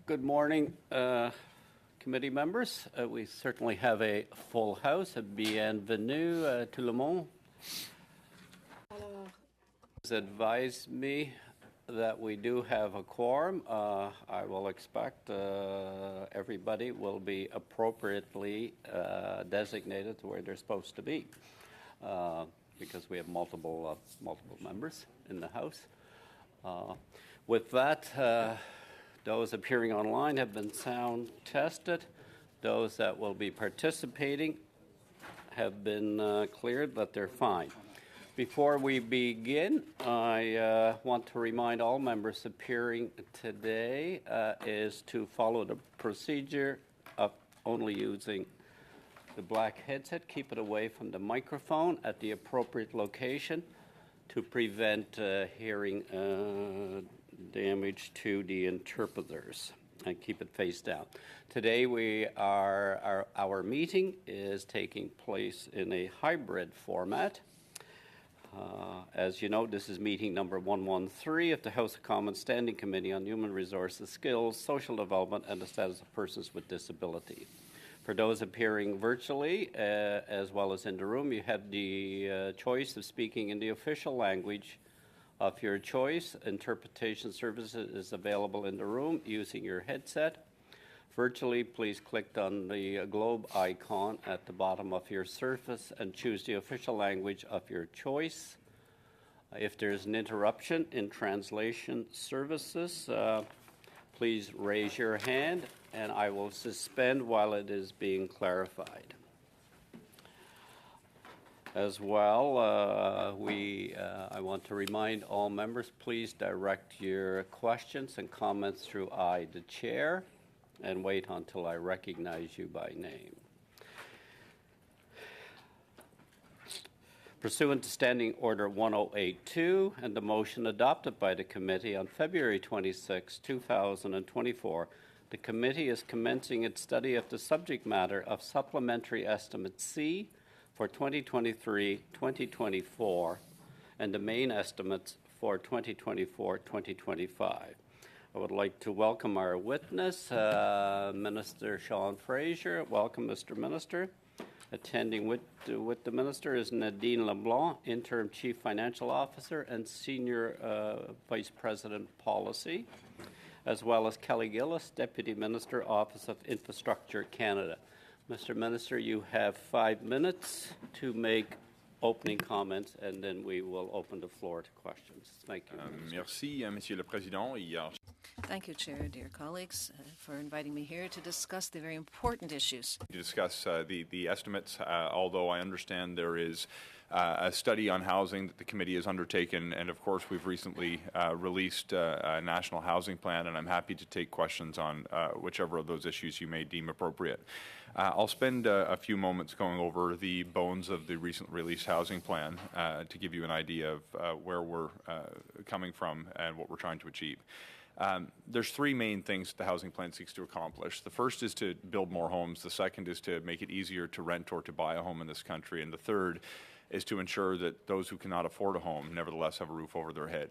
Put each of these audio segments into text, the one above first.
Good morning, committee members. We certainly have a full house. Bienvenue tout le monde. Has advised me that we do have a quorum. I will expect everybody will be appropriately designated to where they're supposed to be, because we have multiple members in the House. With that, those appearing online have been sound tested. Those that will be participating have been cleared that they're fine. Before we begin, I want to remind all members appearing today is to follow the procedure of only using the black headset. Keep it away from the microphone at the appropriate location to prevent hearing damage to the interpreters, and keep it face down. Today our meeting is taking place in a hybrid format. As you know, this is meeting number 113 of the House of Commons Standing Committee on Human Resources, Skills, Social Development and the Status of Persons with Disability. For those appearing virtually, as well as in the room, you have the choice of speaking in the official language of your choice. Interpretation services is available in the room using your headset. Virtually, please click on the globe icon at the bottom of your surface and choose the official language of your choice. If there's an interruption in translation services, please raise your hand and I will suspend while it is being clarified. As well, I want to remind all members, please direct your questions and comments through I, the chair, and wait until I recognize you by name. Pursuant to Standing Order 1082 and the motion adopted by the committee on February 26, 2024, the committee is commencing its study of the subject matter of Supplementary Estimate C for 2023-2024 and the main estimates for 2024-2025. I would like to welcome our witness, Minister Sean Fraser. Welcome, Mr. Minister. Attending with the Minister is Nadine LeBlanc, Interim Chief Financial Officer and Senior Vice President Policy, as well as Kelly Gillis, Deputy Minister, Office of Infrastructure Canada. Mr. Minister, you have 5 minutes to make opening comments, and then we will open the floor to questions. Thank you. Merci, Monsieur le Président. Thank you, Chair, dear colleagues, for inviting me here to discuss the very important issues. To discuss the estimates, although I understand there is a study on housing that the committee has undertaken, and of course we've recently released a national housing plan, and I'm happy to take questions on whichever of those issues you may deem appropriate. I'll spend a few moments going over the bones of the recently released housing plan to give you an idea of where we're coming from and what we're trying to achieve. There's 3 main things the housing plan seeks to accomplish. The first is to build more homes. The second is to make it easier to rent or to buy a home in this country. And the third is to ensure that those who cannot afford a home nevertheless have a roof over their head.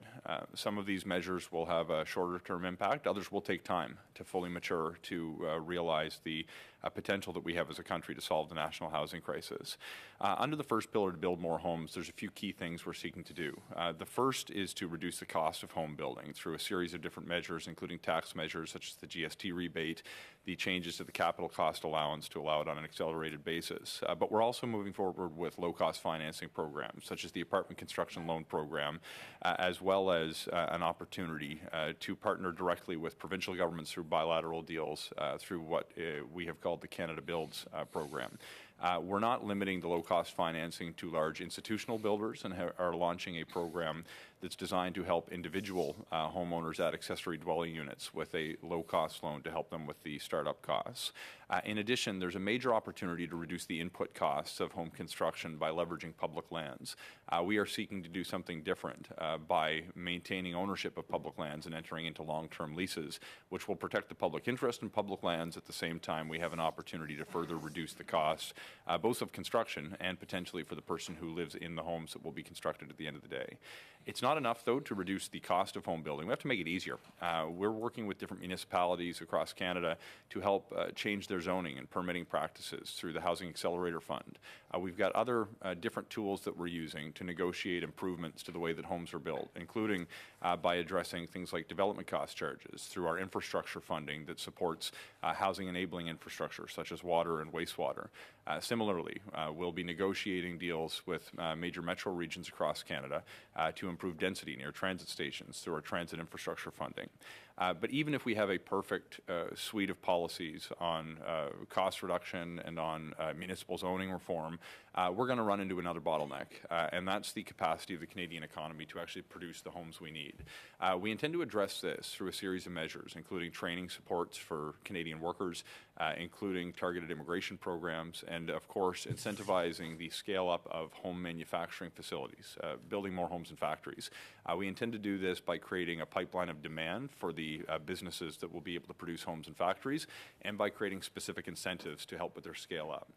Some of these measures will have a shorter-term impact. Others will take time to fully mature to realize the potential that we have as a country to solve the national housing crisis. Under the first pillar, to build more homes, there's a few key things we're seeking to do. The first is to reduce the cost of home building through a series of different measures, including tax measures such as the GST rebate, the changes to the capital cost allowance to allow it on an accelerated basis. But we're also moving forward with low-cost financing programs, such as the Apartment Construction Loan Program, as well as an opportunity to partner directly with provincial governments through bilateral deals through what we have called the Canada Builds program. We're not limiting the low-cost financing to large institutional builders and are launching a program that's designed to help individual homeowners add accessory dwelling units with a low-cost loan to help them with the startup costs. In addition, there's a major opportunity to reduce the input costs of home construction by leveraging public lands. We are seeking to do something different by maintaining ownership of public lands and entering into long-term leases, which will protect the public interest in public lands. At the same time, we have an opportunity to further reduce the costs, both of construction and potentially for the person who lives in the homes that will be constructed at the end of the day. It's not enough, though, to reduce the cost of home building. We have to make it easier. We're working with different municipalities across Canada to help change their zoning and permitting practices through the Housing Accelerator Fund. We've got other different tools that we're using to negotiate improvements to the way that homes are built, including by addressing things like development cost charges through our infrastructure funding that supports housing enabling infrastructure such as water and wastewater. Similarly, we'll be negotiating deals with major metro regions across Canada to improve density near transit stations through our transit infrastructure funding. But even if we have a perfect suite of policies on cost reduction and on municipal zoning reform, we're going to run into another bottleneck, and that's the capacity of the Canadian economy to actually produce the homes we need. We intend to address this through a series of measures, including training supports for Canadian workers, including targeted immigration programs, and of course incentivizing the scale-up of home manufacturing facilities, building more homes and factories. We intend to do this by creating a pipeline of demand for the businesses that will be able to produce homes and factories, and by creating specific incentives to help with their scale-up.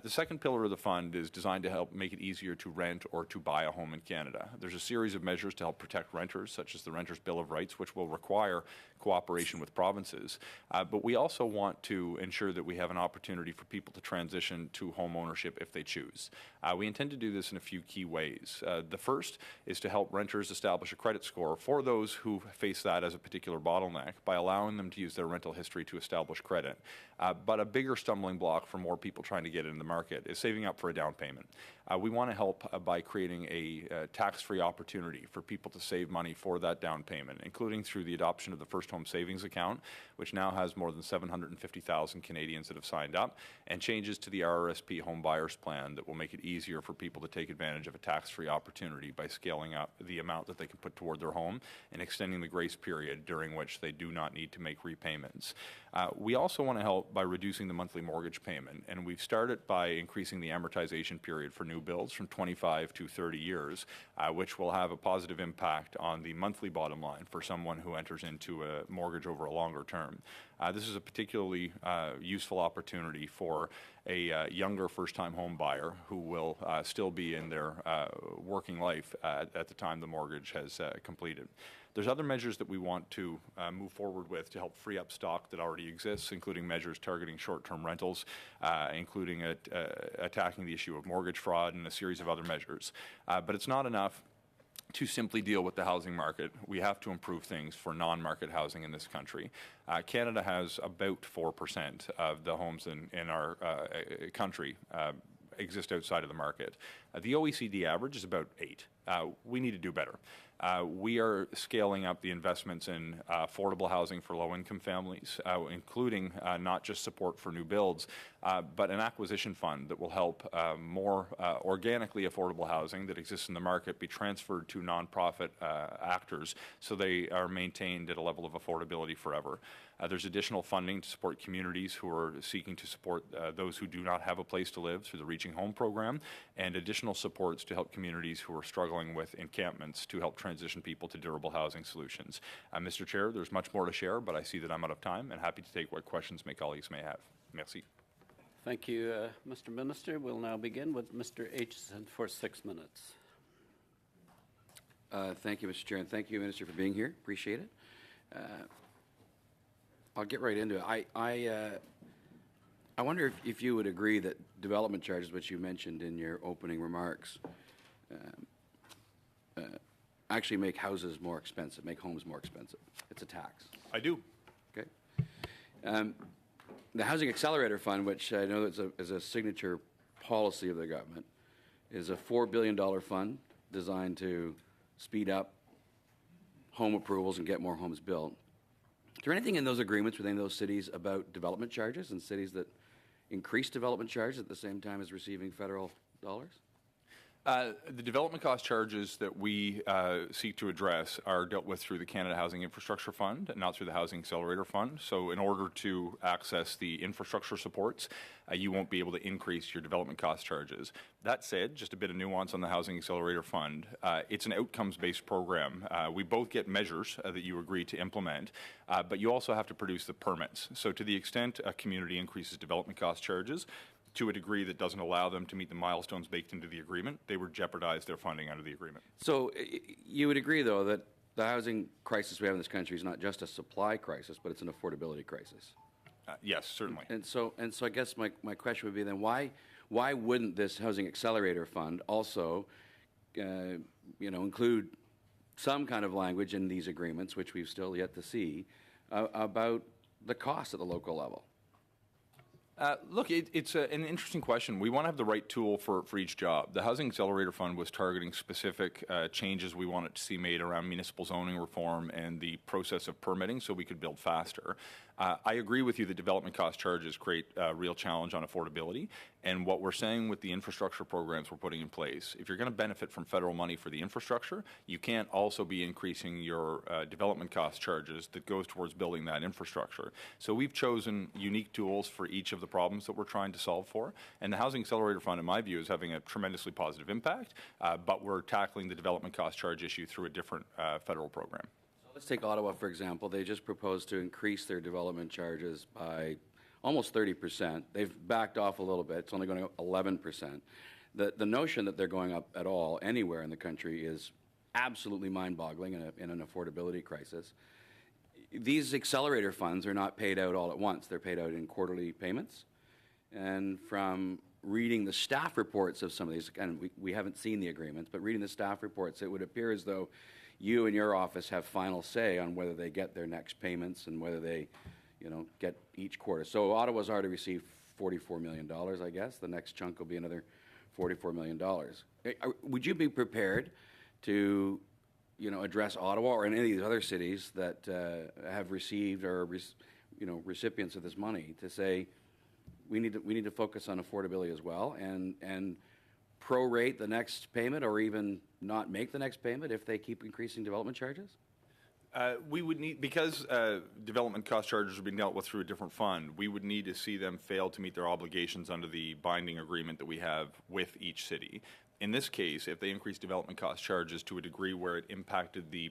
The second pillar of the fund is designed to help make it easier to rent or to buy a home in Canada. There's a series of measures to help protect renters, such as the Renters' Bill of Rights, which will require cooperation with provinces. But we also want to ensure that we have an opportunity for people to transition to home ownership if they choose. We intend to do this in a few key ways. The first is to help renters establish a credit score for those who face that as a particular bottleneck by allowing them to use their rental history to establish credit. But a bigger stumbling block for more people trying to get in the market is saving up for a down payment. We want to help by creating a tax-free opportunity for people to save money for that down payment, including through the adoption of the First Home Savings Account, which now has more than 750,000 Canadians that have signed up, and changes to the RRSP Home Buyers Plan that will make it easier for people to take advantage of a tax-free opportunity by scaling up the amount that they can put toward their home and extending the grace period during which they do not need to make repayments. We also want to help by reducing the monthly mortgage payment, and we've started by increasing the amortization period for new builds from 25 to 30 years, which will have a positive impact on the monthly bottom line for someone who enters into a mortgage over a longer term. This is a particularly useful opportunity for a younger first-time home buyer who will still be in their working life at the time the mortgage has completed. There's other measures that we want to move forward with to help free up stock that already exists, including measures targeting short-term rentals, including attacking the issue of mortgage fraud and a series of other measures. But it's not enough to simply deal with the housing market. We have to improve things for non-market housing in this country. Canada has about 4% of the homes in our country exist outside of the market. The OECD average is about 8. We need to do better. We are scaling up the investments in affordable housing for low-income families, including not just support for new builds, but an acquisition fund that will help more organically affordable housing that exists in the market be transferred to nonprofit actors so they are maintained at a level of affordability forever. There's additional funding to support communities who are seeking to support those who do not have a place to live through the Reaching Home program, and additional supports to help communities who are struggling with encampments to help transition people to durable housing solutions. Mr. Chair, there's much more to share, but I see that I'm out of time and happy to take what questions my colleagues may have. Merci. Thank you, Mr. Minister. We'll now begin with Mr. Aitchison for 6 minutes. Thank you, Mr. Chair, and thank you, Minister, for being here. Appreciate it. I'll get right into it. I wonder if you would agree that development charges, which you mentioned in your opening remarks, actually make houses more expensive, make homes more expensive. It's a tax. I do. Okay. The Housing Accelerator Fund, which I know is a signature policy of the government, is a $4 billion fund designed to speed up home approvals and get more homes built. Is there anything in those agreements within those cities about development charges and cities that increase development charges at the same time as receiving federal dollars? The development cost charges that we seek to address are dealt with through the Canada Housing Infrastructure Fund, not through the Housing Accelerator Fund. So in order to access the infrastructure supports, you won't be able to increase your development cost charges. That said, just a bit of nuance on the Housing Accelerator Fund. It's an outcomes-based program. We both get measures that you agree to implement, but you also have to produce the permits. So to the extent a community increases development cost charges, to a degree that doesn't allow them to meet the milestones baked into the agreement, they would jeopardize their funding under the agreement. So you would agree, though, that the housing crisis we have in this country is not just a supply crisis, but it's an affordability crisis. Yes, certainly. And so I guess my question would be then, why wouldn't this Housing Accelerator Fund also, include some kind of language in these agreements, which we've still yet to see, about the cost at the local level? Look, it's an interesting question. We want to have the right tool for each job. The Housing Accelerator Fund was targeting specific changes we wanted to see made around municipal zoning reform and the process of permitting so we could build faster. I agree with you that development cost charges create a real challenge on affordability. And what we're saying with the infrastructure programs we're putting in place, if you're going to benefit from federal money for the infrastructure, you can't also be increasing your development cost charges that goes towards building that infrastructure. So we've chosen unique tools for each of the problems that we're trying to solve for. And the Housing Accelerator Fund, in my view, is having a tremendously positive impact, but we're tackling the development cost charge issue through a different federal program. Let's take Ottawa, for example. They just proposed to increase their development charges by almost 30%. They've backed off a little bit. It's only going to 11%. The notion that they're going up at all anywhere in the country is absolutely mind-boggling in an affordability crisis. These accelerator funds are not paid out all at once. They're paid out in quarterly payments. And from reading the staff reports of some of these, and we haven't seen the agreements, but reading the staff reports, it would appear as though you and your office have final say on whether they get their next payments and whether they, get each quarter. So Ottawa's already received $44 million, I guess. The next chunk will be another $44 million. Would you be prepared to, address Ottawa or any of these other cities that have received or, recipients of this money to say, we need to focus on affordability as well and prorate the next payment or even not make the next payment if they keep increasing development charges? We would need, because development cost charges are being dealt with through a different fund, we would need to see them fail to meet their obligations under the binding agreement that we have with each city. In this case, if they increase development cost charges to a degree where it impacted the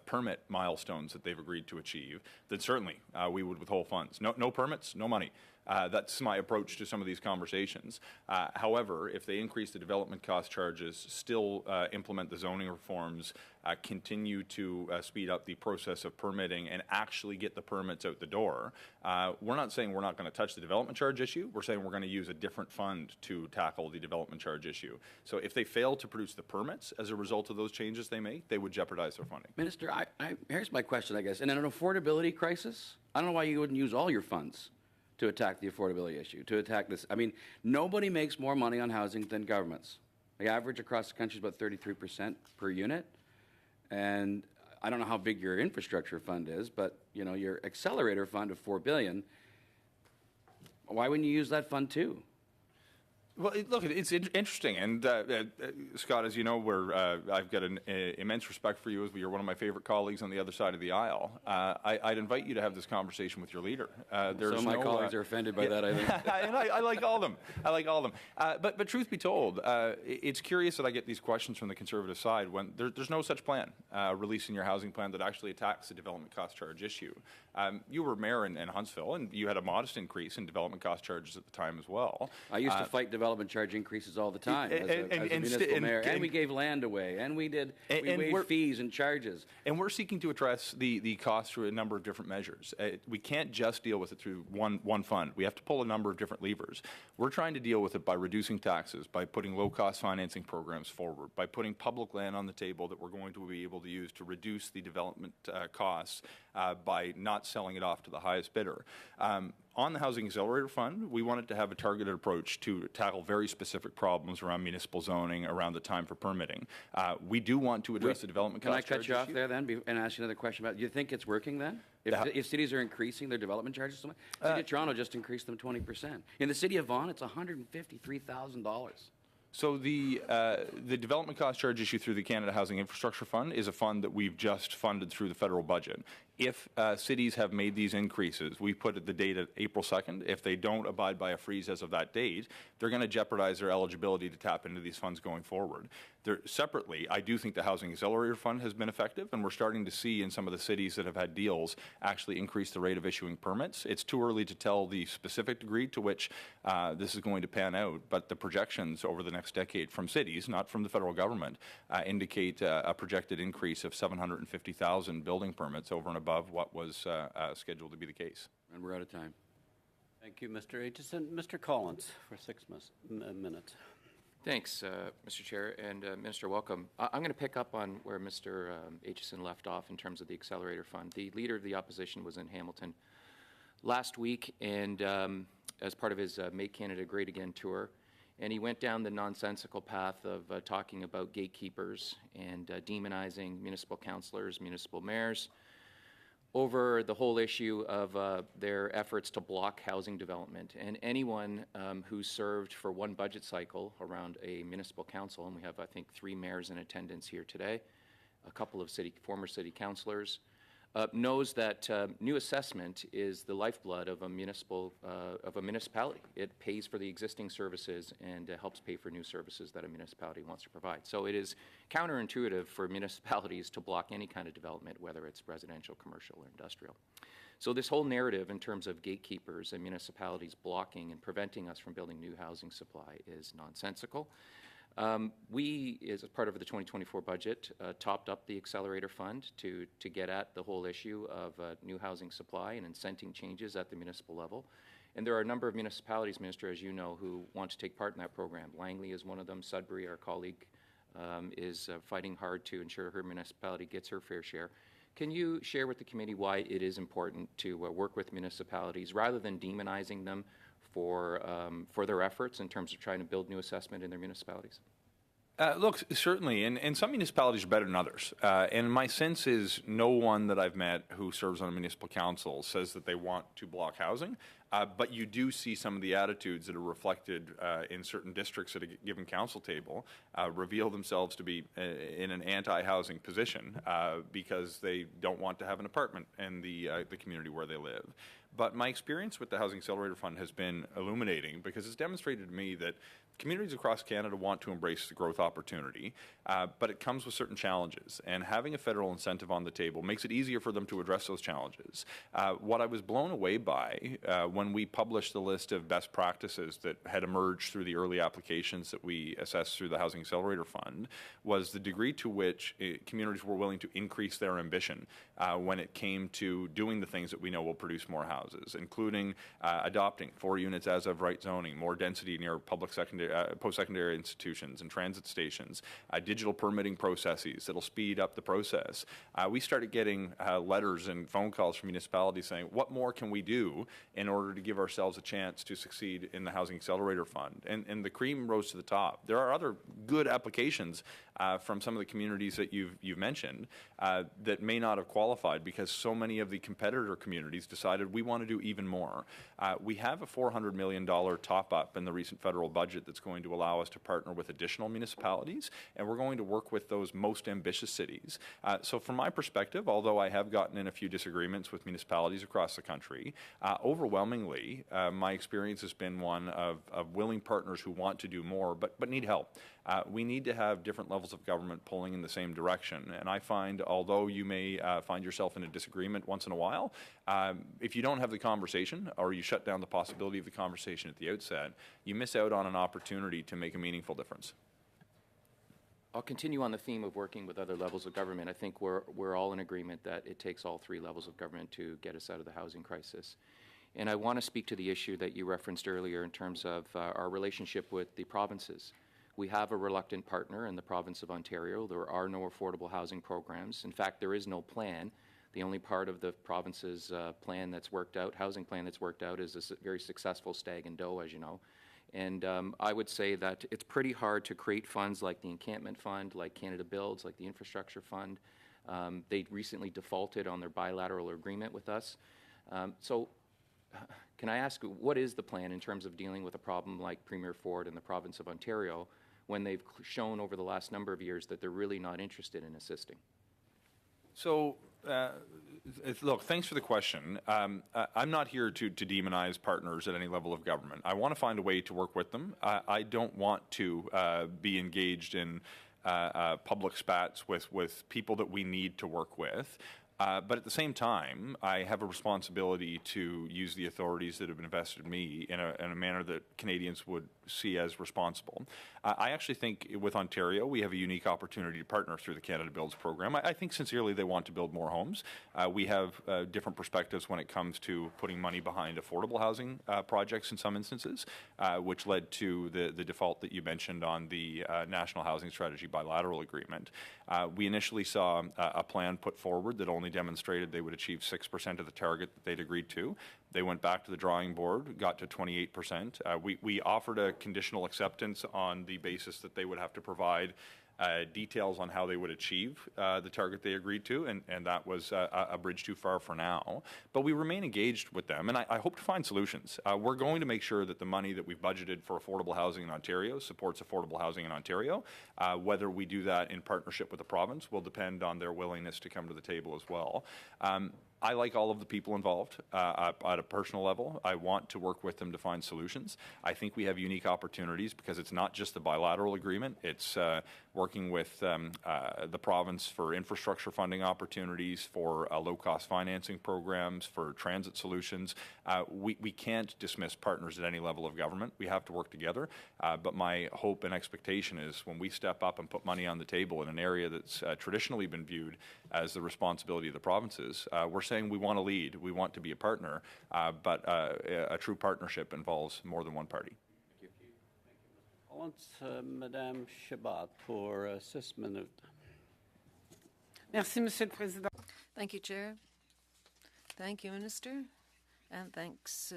permit milestones that they've agreed to achieve, then certainly we would withhold funds. No permits, no money. That's my approach to some of these conversations. However, if they increase the development cost charges, still implement the zoning reforms, continue to speed up the process of permitting and actually get the permits out the door, we're not saying we're not going to touch the development charge issue. We're saying we're going to use a different fund to tackle the development charge issue. So if they fail to produce the permits as a result of those changes they make, they would jeopardize their funding. Minister, here's my question, I guess. In an affordability crisis, I don't know why you wouldn't use all your funds to attack the affordability issue, to attack this. I mean, nobody makes more money on housing than governments. The average across the country is about 33% per unit. And I don't know how big your infrastructure fund is, but, your accelerator fund of $4 billion, why wouldn't you use that fund too? Well, look, it's interesting, and Scott, as you know, I've got an immense respect for you as you're one of my favorite colleagues on the other side of the aisle. I'd invite you to have this conversation with your leader. So my colleagues are offended by that, I think. And I like all of them. But truth be told, it's curious that I get these questions from the Conservative side when there's no such plan, releasing your housing plan that actually attacks the development cost charge issue. You were mayor in Huntsville, and you had a modest increase in development cost charges at the time as well. I used to fight development charge increases all the time as a municipal mayor, and we gave land away, and we waived fees and charges. And we're seeking to address the cost through a number of different measures. We can't just deal with it through one fund. We have to pull a number of different levers. We're trying to deal with it by reducing taxes, by putting low-cost financing programs forward, by putting public land on the table that we're going to be able to use to reduce the development costs by not selling it off to the highest bidder. On the Housing Accelerator Fund, we wanted to have a targeted approach to tackle very specific problems around municipal zoning, around the time for permitting. We do want to address the development cost charge Can I cut you off issue. there then and ask you another question about, do you think it's working then? If cities are increasing their development charges so much? City of Toronto just increased them 20%. In the city of Vaughan, it's $153,000. So the development cost charge issue through the Canada Housing Infrastructure Fund is a fund that we've just funded through the federal budget. If cities have made these increases, we put the date at April 2nd. If they don't abide by a freeze as of that date, they're going to jeopardize their eligibility to tap into these funds going forward. Separately, I do think the Housing Accelerator Fund has been effective, and we're starting to see in some of the cities that have had deals actually increase the rate of issuing permits. It's too early to tell the specific degree to which this is going to pan out, but the projections over the next decade from cities, not from the federal government, indicate a projected increase of 750,000 building permits over and above what was scheduled to be the case. And we're out of time. Thank you, Mr. Aitchison. Mr. Collins for 6 minutes. Thanks, Mr. Chair, and Minister, welcome. I'm going to pick up on where Mr. Aitchison left off in terms of the Accelerator Fund. The Leader of the Opposition was in Hamilton last week, and as part of his Make Canada Great Again tour, and he went down the nonsensical path of talking about gatekeepers and demonizing municipal councillors, municipal mayors, over the whole issue of their efforts to block housing development. And anyone who served for one budget cycle around a municipal council, and we have, I think, 3 mayors in attendance here today, a couple of former city councillors, knows that new assessment is the lifeblood of a municipality. It pays for the existing services and helps pay for new services that a municipality wants to provide. So it is counterintuitive for municipalities to block any kind of development, whether it's residential, commercial, or industrial. So this whole narrative in terms of gatekeepers and municipalities blocking and preventing us from building new housing supply is nonsensical. We, as part of the 2024 budget, topped up the Accelerator Fund to get at the whole issue of new housing supply and incenting changes at the municipal level. And there are a number of municipalities, Minister, as you know, who want to take part in that program. Langley is one of them. Sudbury, our colleague, is fighting hard to ensure her municipality gets her fair share. Can you share with the committee why it is important to work with municipalities rather than demonizing them for their efforts in terms of trying to build new assessment in their municipalities? Look, certainly, and some municipalities are better than others. And my sense is no one that I've met who serves on a municipal council says that they want to block housing. But you do see some of the attitudes that are reflected in certain districts at a given council table reveal themselves to be in an anti-housing position because they don't want to have an apartment in the community where they live. But my experience with the Housing Accelerator Fund has been illuminating because it's demonstrated to me that communities across Canada want to embrace the growth opportunity, but it comes with certain challenges. And having a federal incentive on the table makes it easier for them to address those challenges. What I was blown away by when we published the list of best practices that had emerged through the early applications that we assessed through the Housing Accelerator Fund was the degree to which communities were willing to increase their ambition when it came to doing the things that we know will produce more houses, including adopting 4 units as of right zoning, more density near public post-secondary institutions and transit stations, digital permitting processes that'll speed up the process. We started getting letters and phone calls from municipalities saying, what more can we do in order to give ourselves a chance to succeed in the Housing Accelerator Fund? And the cream rose to the top. There are other good applications from some of the communities that you've mentioned that may not have qualified because so many of the competitor communities decided we want to do even more. We have a $400 million top-up in the recent federal budget that's going to allow us to partner with additional municipalities, and we're going to work with those most ambitious cities. So from my perspective, although I have gotten in a few disagreements with municipalities across the country, overwhelmingly, my experience has been one of willing partners who want to do more but need help. We need to have different levels of government pulling in the same direction. And I find, although you may find yourself in a disagreement once in a while, if you don't have the conversation or you shut down the possibility of the conversation at the outset, you miss out on an opportunity to make a meaningful difference. I'll continue on the theme of working with other levels of government. I think we're all in agreement that it takes all 3 levels of government to get us out of the housing crisis. And I want to speak to the issue that you referenced earlier in terms of our relationship with the provinces. We have a reluctant partner in the province of Ontario. There are no affordable housing programs. In fact, there is no plan. The only part of the province's plan that's worked out, housing plan that's worked out, is a very successful Stag and Doe, as you know. And I would say that it's pretty hard to create funds like the Encampment Fund, like Canada Builds, like the Infrastructure Fund. They recently defaulted on their bilateral agreement with us. So can I ask, what is the plan in terms of dealing with a problem like Premier Ford in the province of Ontario when they've shown over the last number of years that they're really not interested in assisting? So Look, thanks for the question. I'm not here to demonize partners at any level of government. I want to find a way to work with them. I don't want to be engaged in public spats with people that we need to work with. But at the same time, I have a responsibility to use the authorities that have invested in me in a manner that Canadians would see as responsible. I actually think with Ontario, we have a unique opportunity to partner through the Canada Builds program. I think sincerely they want to build more homes. We have different perspectives when it comes to putting money behind affordable housing projects in some instances, which led to the default that you mentioned on the National Housing Strategy bilateral agreement. We initially saw a plan put forward that only demonstrated they would achieve 6% of the target that they'd agreed to. They went back to the drawing board, got to 28%. We offered a conditional acceptance on the basis that they would have to provide details on how they would achieve the target they agreed to, and that was a bridge too far for now. But we remain engaged with them, and I hope to find solutions. We're going to make sure that the money that we've budgeted for affordable housing in Ontario supports affordable housing in Ontario. Whether we do that in partnership with the province will depend on their willingness to come to the table as well. I like all of the people involved at a personal level. I want to work with them to find solutions. I think we have unique opportunities because it's not just the bilateral agreement. It's working with the province for infrastructure funding opportunities, for low-cost financing programs, for transit solutions. We can't dismiss partners at any level of government. We have to work together. But my hope and expectation is when we step up and put money on the table in an area that's traditionally been viewed as the responsibility of the provinces, we're saying we want to lead, we want to be a partner, but a true partnership involves more than one party. Madame Chabot pour 6 minutes. Merci, Monsieur le Président. Thank you, Chair. Thank you, Minister. And thanks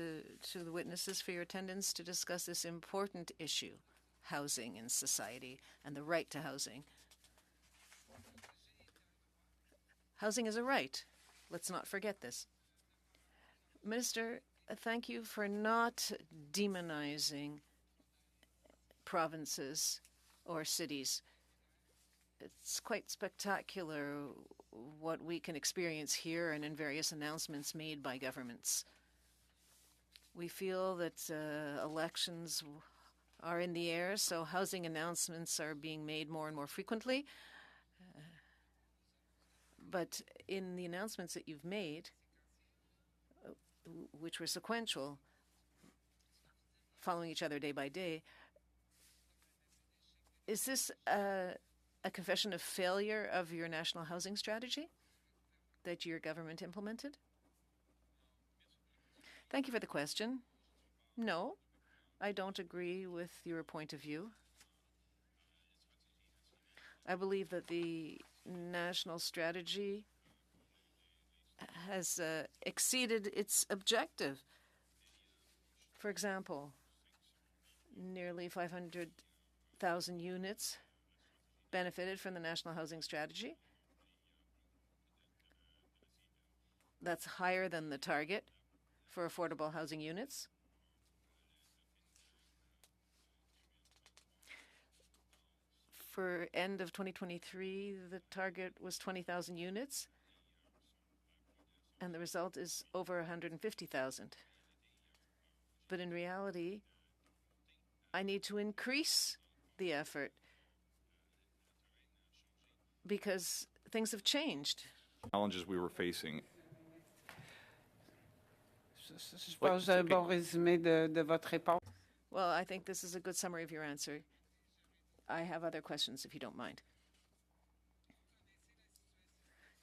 to the witnesses for your attendance to discuss this important issue, housing in society and the right to housing. Housing is a right. Let's not forget this. Minister, thank you for not demonizing provinces or cities. It's quite spectacular what we can experience here and in various announcements made by governments. We feel that elections are in the air, so housing announcements are being made more and more frequently. But in the announcements that you've made, which were sequential, following each other day by day, is this a confession of failure of your national housing strategy that your government implemented? Thank you for the question. No, I don't agree with your point of view. I believe that the national strategy has exceeded its objective. For example, nearly 500,000 units benefited from the National Housing Strategy. That's higher than the target for affordable housing units. For end of 2023, the target was 20,000 units, and the result is over 150,000. But in reality, I need to increase the effort because things have changed. Challenges we were facing. Je pense un bon résumé de votre réponse. Well, I think this is a good summary of your answer. I have other questions, if you don't mind.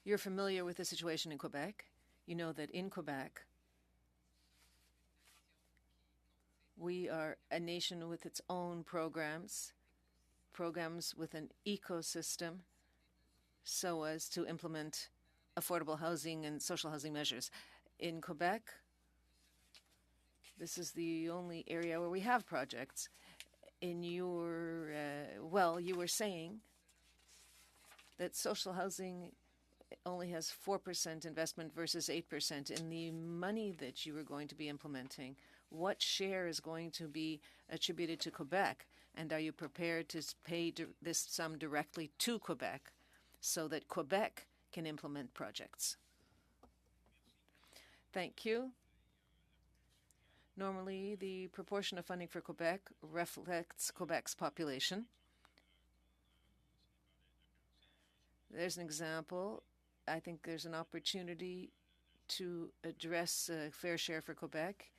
You're familiar with the situation in Quebec. You know that in Quebec, we are a nation with its own programs with an ecosystem so as to implement affordable housing and social housing measures. In Quebec, this is the only area where we have projects. In your, you were saying that social housing only has 4% investment versus 8%. In the money that you are going to be implementing, what share is going to be attributed to Quebec? And are you prepared to pay this sum directly to Quebec so that Quebec can implement projects. Thank you. Normally, the proportion of funding for Quebec reflects Quebec's population. There's an example. I think there's an opportunity to address a fair share for Quebec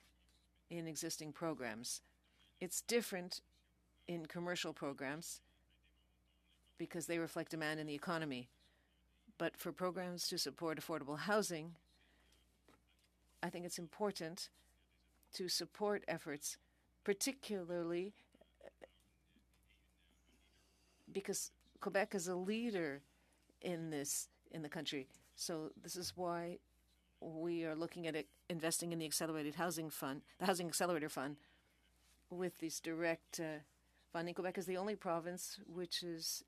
in existing programs. It's different in commercial programs because they reflect demand in the economy. But for programs to support affordable housing, I think it's important to support efforts, particularly because Quebec is a leader in this in the country. So this is why we are looking at investing in the Accelerated Housing Fund, the Housing Accelerator Fund, with this direct funding. Quebec is the only province which is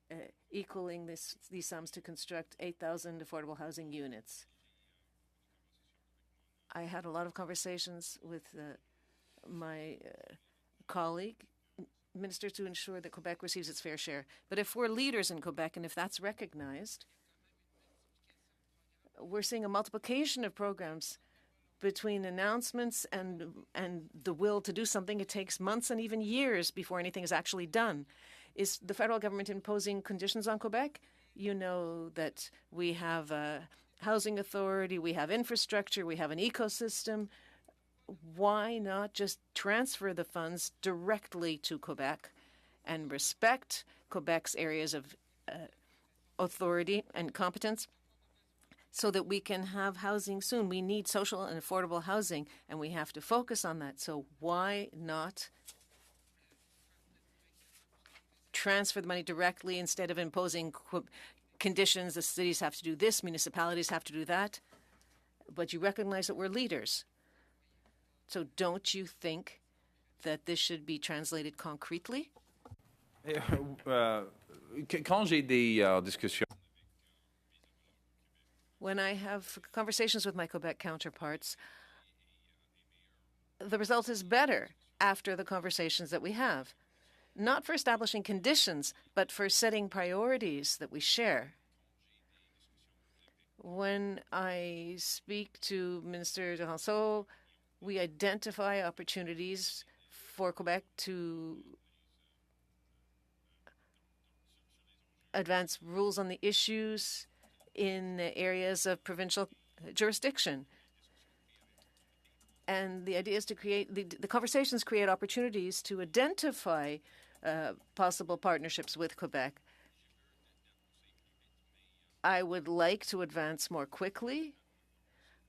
equaling these sums to construct 8,000 affordable housing units. I had a lot of conversations with my colleague, minister, to ensure that Quebec receives its fair share. But if we're leaders in Quebec and if that's recognized, we're seeing a multiplication of programs between announcements and the will to do something. It takes months and even years before anything is actually done. Is the federal government imposing conditions on Quebec? You know that we have a housing authority, we have infrastructure, we have an ecosystem. Why not just transfer the funds directly to Quebec and respect Quebec's areas of authority and competence so that we can have housing soon? We need social and affordable housing, and we have to focus on that. So why not transfer the money directly instead of imposing conditions? The cities have to do this, municipalities have to do that. But you recognize that we're leaders. So don't you think that this should be translated concretely? Quand j'ai des discussions. When I have conversations with my Quebec counterparts, the result is better after the conversations that we have. Not for establishing conditions, but for setting priorities that we share. When I speak to Minister Duranceau, we identify opportunities for Quebec to advance rules on the issues in the areas of provincial jurisdiction. And the idea is to create, the conversations create opportunities to identify possible partnerships with Quebec. I would like to advance more quickly.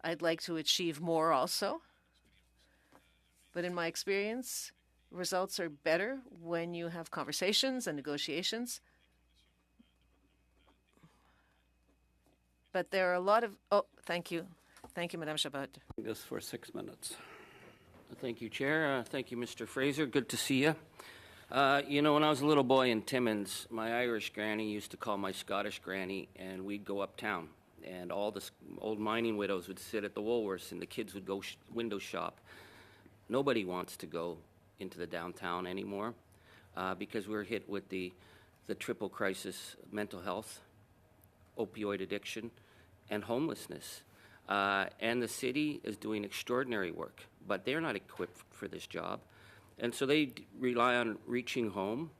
I'd like to achieve more also. But in my experience, results are better when you have conversations and negotiations. But there are a lot of... Oh, thank you. Thank you, Madame Chabot. This for 6 minutes. Thank you, Chair. Thank you, Mr. Fraser. Good to see you. You know, when I was a little boy in Timmins, my Irish granny used to call my Scottish granny, and we'd go uptown. And all the old mining widows would sit at the Woolworths, and the kids would go window shop. Nobody wants to go into the downtown anymore because we're hit with the triple crisis: mental health, opioid addiction, and homelessness. And the city is doing extraordinary work, but they're not equipped for this job. And so they rely on reaching home,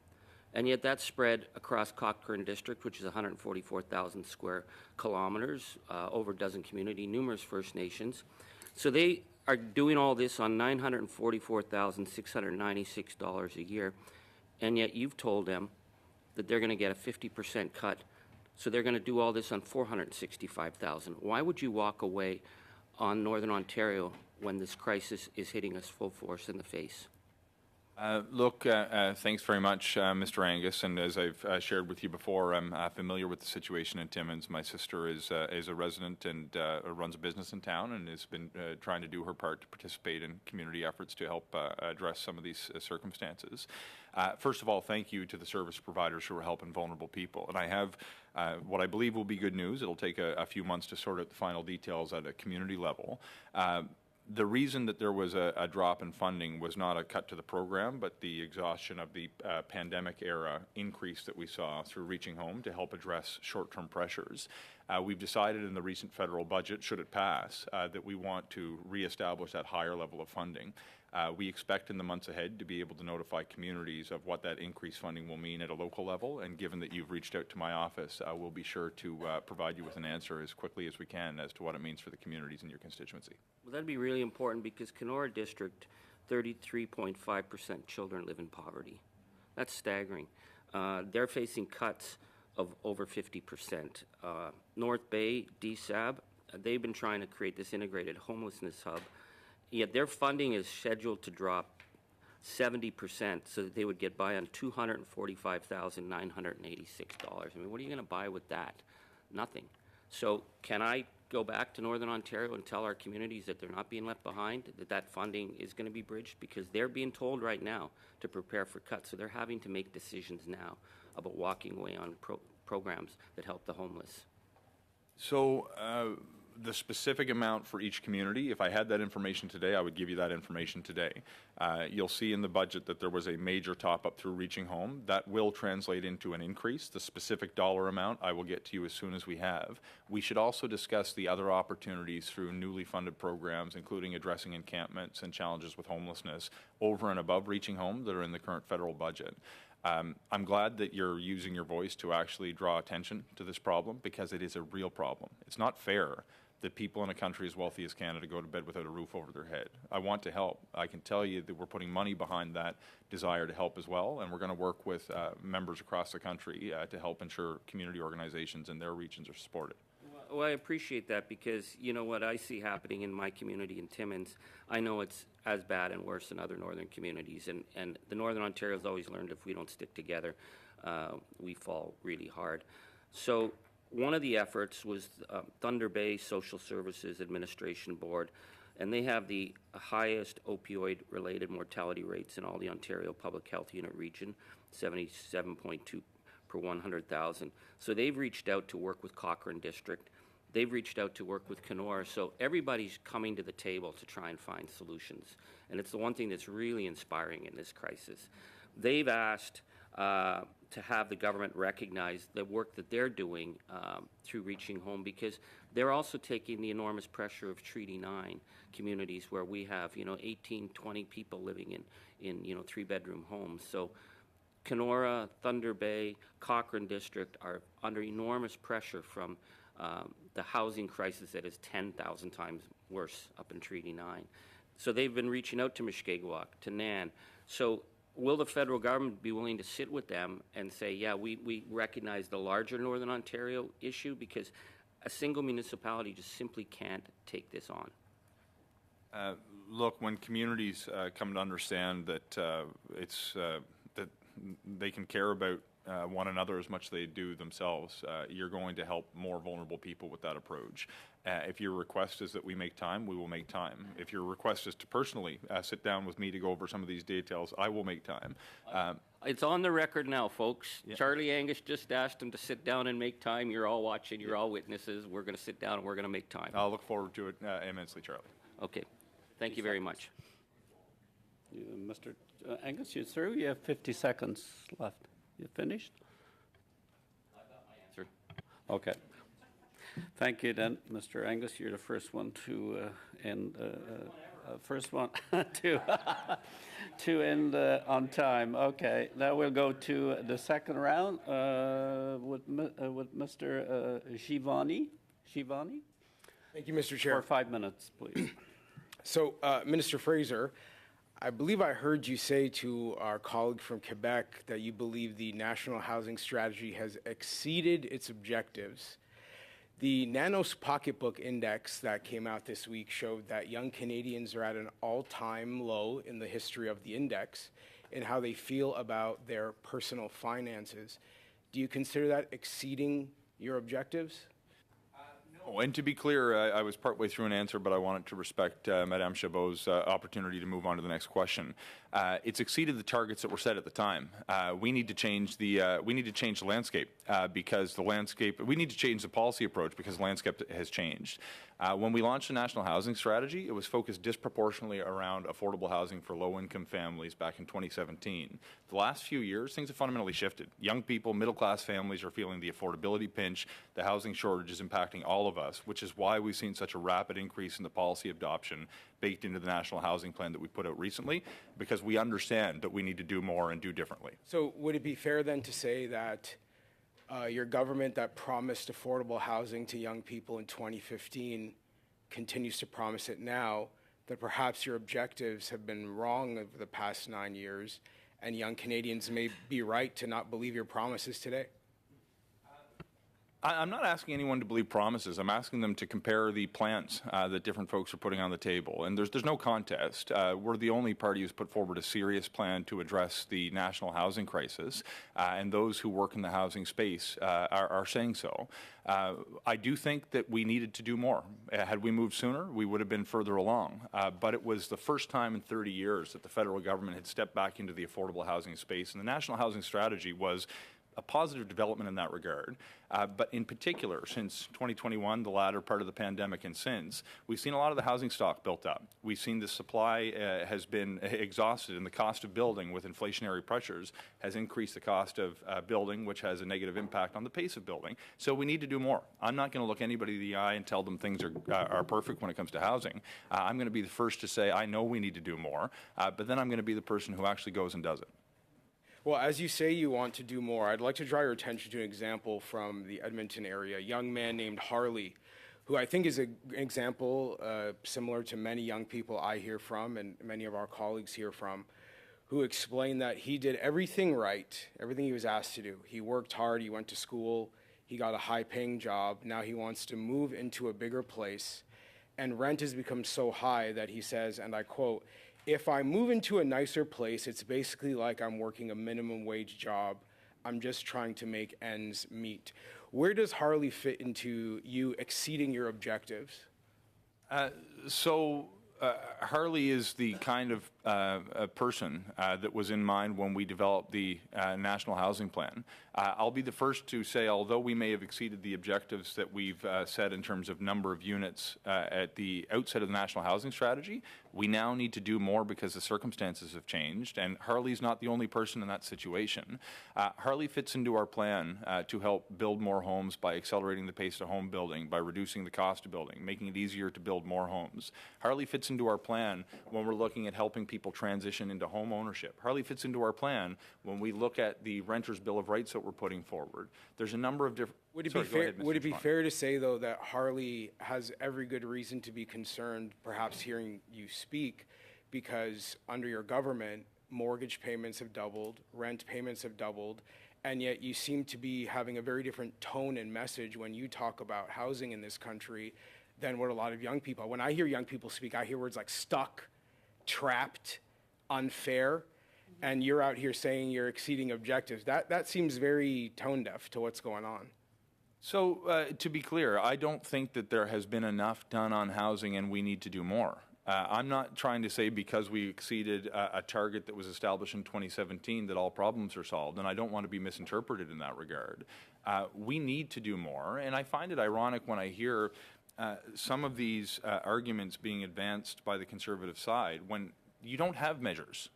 and yet that's spread across Cochrane District, which is 144,000 square kilometers, over a dozen communities, numerous First Nations. So they are doing all this on $944,696 a year, and yet you've told them that they're going to get a 50% cut. So they're going to do all this on $465,000. Why would you walk away on Northern Ontario when this crisis is hitting us full force in the face? Thanks very much, Mr. Angus. And as I've shared with you before, I'm familiar with the situation in Timmins. My sister is a resident and runs a business in town and has been trying to do her part to participate in community efforts to help address some of these circumstances. First of all, thank you to the service providers who are helping vulnerable people. And I have what I believe will be good news. It'll take a few months to sort out the final details at a community level. The reason that there was a drop in funding was not a cut to the program, but the exhaustion of the pandemic era increase that we saw through Reaching Home to help address short-term pressures. We've decided in the recent federal budget, should it pass, that we want to reestablish that higher level of funding. We expect in the months ahead to be able to notify communities of what that increased funding will mean at a local level, and given that you've reached out to my office, we'll be sure to provide you with an answer as quickly as we can as to what it means for the communities in your constituency. Well, that'd be really important because Kenora District, 33.5% children live in poverty. That's staggering. They're facing cuts of over 50%. North Bay, DSAB, they've been trying to create this integrated homelessness hub, yet their funding is scheduled to drop 70% so that they would get by on $245,986. I mean, what are you going to buy with that? Nothing. So can I go back to Northern Ontario and tell our communities that they're not being left behind, that that funding is going to be bridged? Because they're being told right now to prepare for cuts, so they're having to make decisions now about walking away on programs that help the homeless. So the specific amount for each community, if I had that information today, I would give you that information today. You'll see in the budget that there was a major top-up through Reaching Home. That will translate into an increase. The specific dollar amount I will get to you as soon as we have. We should also discuss the other opportunities through newly funded programs, including addressing encampments and challenges with homelessness over and above Reaching Home that are in the current federal budget. I'm glad that you're using your voice to actually draw attention to this problem, because it is a real problem. It's not fair that people in a country as wealthy as Canada go to bed without a roof over their head. I want to help. I can tell you that we're putting money behind that desire to help as well, and we're going to work with members across the country to help ensure community organizations in their regions are supported. Well, I appreciate that, because you know what I see happening in my community in Timmins, I know it's as bad and worse in other northern communities, and the Northern Ontario's always learned if we don't stick together, we fall really hard. So one of the efforts was Thunder Bay Social Services Administration Board, and they have the highest opioid-related mortality rates in all the Ontario Public Health Unit region, 77.2 per 100,000. So they've reached out to work with Cochrane District. They've reached out to work with Kenora. So everybody's coming to the table to try and find solutions. And it's the one thing that's really inspiring in this crisis. They've asked to have the government recognize the work that they're doing through Reaching Home, because they're also taking the enormous pressure of Treaty 9 communities where we have, 18, 20 people living in 3-bedroom homes. So Kenora, Thunder Bay, Cochrane District are under enormous pressure from the housing crisis that is 10,000 times worse up in Treaty 9. So they've been reaching out to Mushkegowuk, to Nan. So will the federal government be willing to sit with them and say, yeah, we recognize the larger Northern Ontario issue, because a single municipality just simply can't take this on? Look, when communities come to understand that that they can care about one another as much as they do themselves, you're going to help more vulnerable people with that approach. If your request is that we make time, we will make time. If your request is to personally sit down with me to go over some of these details, I will make time. It's on the record now, folks. Yeah. Charlie Angus just asked him to sit down and make time. You're all watching. You're all witnesses. We're going to sit down and we're going to make time. I'll look forward to it immensely, Charlie. Okay. Thank you very much. Mr. Angus, you're through? You have 50 seconds left. You finished? I got my answer. Okay. Thank you, then, Mr. Angus. You're the first one to end. First one to end on time. Okay. Now we'll go to the second round with Mr. Shivani. Shivani? Thank you, Mr. Chair. For 5 minutes, please. So, Minister Fraser, I believe I heard you say to our colleague from Quebec that you believe the National Housing Strategy has exceeded its objectives. The Nanos Pocketbook Index that came out this week showed that young Canadians are at an all-time low in the history of the index in how they feel about their personal finances. Do you consider that exceeding your objectives? No, and to be clear, I was partway through an answer, but I wanted to respect Madame Chabot's opportunity to move on to the next question. It's exceeded the targets that were set at the time. We need to change the landscape because the landscape. We need to change the policy approach because the landscape has changed. When we launched the National Housing Strategy, it was focused disproportionately around affordable housing for low-income families back in 2017. The last few years, things have fundamentally shifted. Young people, middle-class families are feeling the affordability pinch. The housing shortage is impacting all of us, which is why we've seen such a rapid increase in the policy adoption baked into the National Housing Plan that we put out recently, because we understand that we need to do more and do differently. So would it be fair then to say that your government that promised affordable housing to young people in 2015 continues to promise it now, that perhaps your objectives have been wrong over the past 9 years, and young Canadians may be right to not believe your promises today? I'm not asking anyone to believe promises. I'm asking them to compare the plans that different folks are putting on the table. And there's no contest. We're the only party who's put forward a serious plan to address the national housing crisis, and those who work in the housing space are saying so. I do think that we needed to do more. Had we moved sooner, we would have been further along. But it was the first time in 30 years that the federal government had stepped back into the affordable housing space, and the National Housing Strategy was a positive development in that regard. But in particular, since 2021, the latter part of the pandemic and since, we've seen a lot of the housing stock built up. We've seen the supply has been exhausted, and the cost of building with inflationary pressures has increased the cost of building, which has a negative impact on the pace of building. So we need to do more. I'm not going to look anybody in the eye and tell them things are perfect when it comes to housing. I'm going to be the first to say, I know we need to do more, but then I'm going to be the person who actually goes and does it. Well, as you say you want to do more, I'd like to draw your attention to an example from the Edmonton area, a young man named Harley, who I think is an example similar to many young people I hear from and many of our colleagues hear from, who explained that he did everything right, everything he was asked to do. He worked hard, he went to school, he got a high-paying job. Now he wants to move into a bigger place, and rent has become so high that he says, and I quote, "If I move into a nicer place, it's basically like I'm working a minimum wage job. I'm just trying to make ends meet." Where does Harley fit into you exceeding your objectives? Harley is the kind of a person that was in mind when we developed the National Housing Plan. I'll be the first to say, although we may have exceeded the objectives that we've set in terms of number of units at the outset of the National Housing Strategy, we now need to do more because the circumstances have changed, and Harley's not the only person in that situation. Harley fits into our plan to help build more homes by accelerating the pace of home building, by reducing the cost of building, making it easier to build more homes. Harley fits into our plan when we're looking at helping people transition into home ownership. Harley fits into our plan when we look at the Renters' Bill of Rights that we're putting forward. There's a number of different... Would it be fair to say, though, that Harley has every good reason to be concerned, perhaps hearing you speak, because under your government, mortgage payments have doubled, rent payments have doubled, and yet you seem to be having a very different tone and message when you talk about housing in this country than what a lot of young people... When I hear young people speak, I hear words like stuck, trapped, unfair, and you're out here saying you're exceeding objectives. That seems very tone deaf to what's going on. So, to be clear, I don't think that there has been enough done on housing and we need to do more. I'm not trying to say because we exceeded a target that was established in 2017 that all problems are solved, and I don't want to be misinterpreted in that regard. We need to do more, and I find it ironic when I hear some of these arguments being advanced by the Conservative side when you don't have measures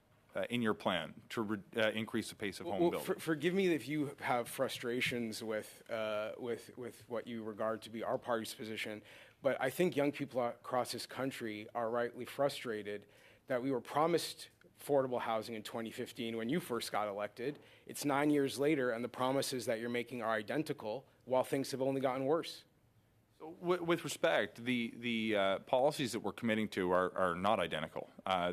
in your plan to increase the pace of home building. Forgive me if you have frustrations with what you regard to be our party's position, but I think young people across this country are rightly frustrated that we were promised affordable housing in 2015 when you first got elected. It's 9 years later, and the promises that you're making are identical, while things have only gotten worse. With respect, the policies that we're committing to are not identical.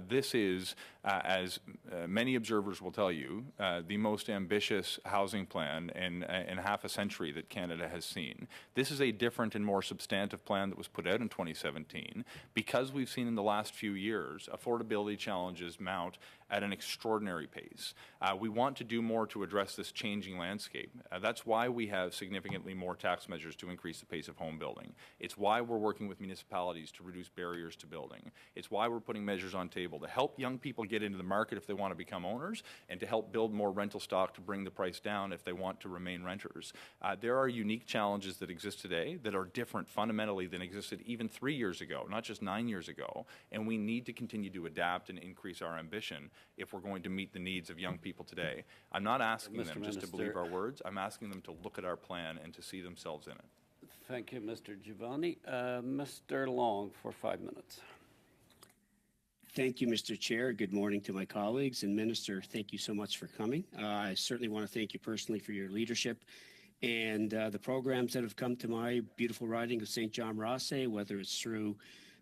This is, as many observers will tell you, the most ambitious housing plan in half a century that Canada has seen. This is a different and more substantive plan that was put out in 2017 because we've seen in the last few years affordability challenges mount at an extraordinary pace. We want to do more to address this changing landscape. That's why we have significantly more tax measures to increase the pace of home building. building. It's why we're working with municipalities to reduce barriers to building. It's why we're putting measures on table to help young people get into the market if they want to become owners, and to help build more rental stock to bring the price down if they want to remain renters. There are unique challenges that exist today that are different fundamentally than existed even 3 years ago, not just 9 years ago, and we need to continue to adapt and increase our ambition if we're going to meet the needs of young people today. I'm not asking them just to believe our words. I'm asking them to look at our plan and to see themselves in it. Thank you, Mr. Giovanni. Mr. Long for 5 minutes. Thank you, Mr. Chair. Good morning to my colleagues. And Minister, thank you so much for coming. I certainly want to thank you personally for your leadership and the programs that have come to my beautiful riding of St. John Rothsay, whether it's through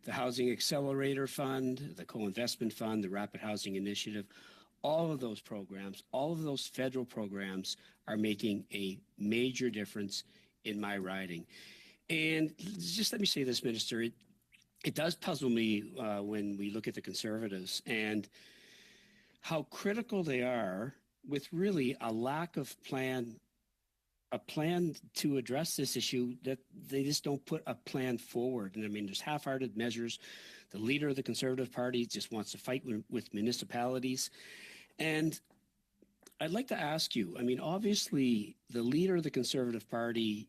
the Housing Accelerator Fund, the Co-Investment Fund, the Rapid Housing Initiative. All of those programs, all of those federal programs are making a major difference in my riding. And just let me say this, Minister, it does puzzle me when we look at the Conservatives and how critical they are with really a lack of a plan to address this issue, that they just don't put a plan forward. And I mean, there's half-hearted measures. The leader of the Conservative Party just wants to fight with municipalities. And I'd like to ask you, I mean, obviously the leader of the Conservative Party,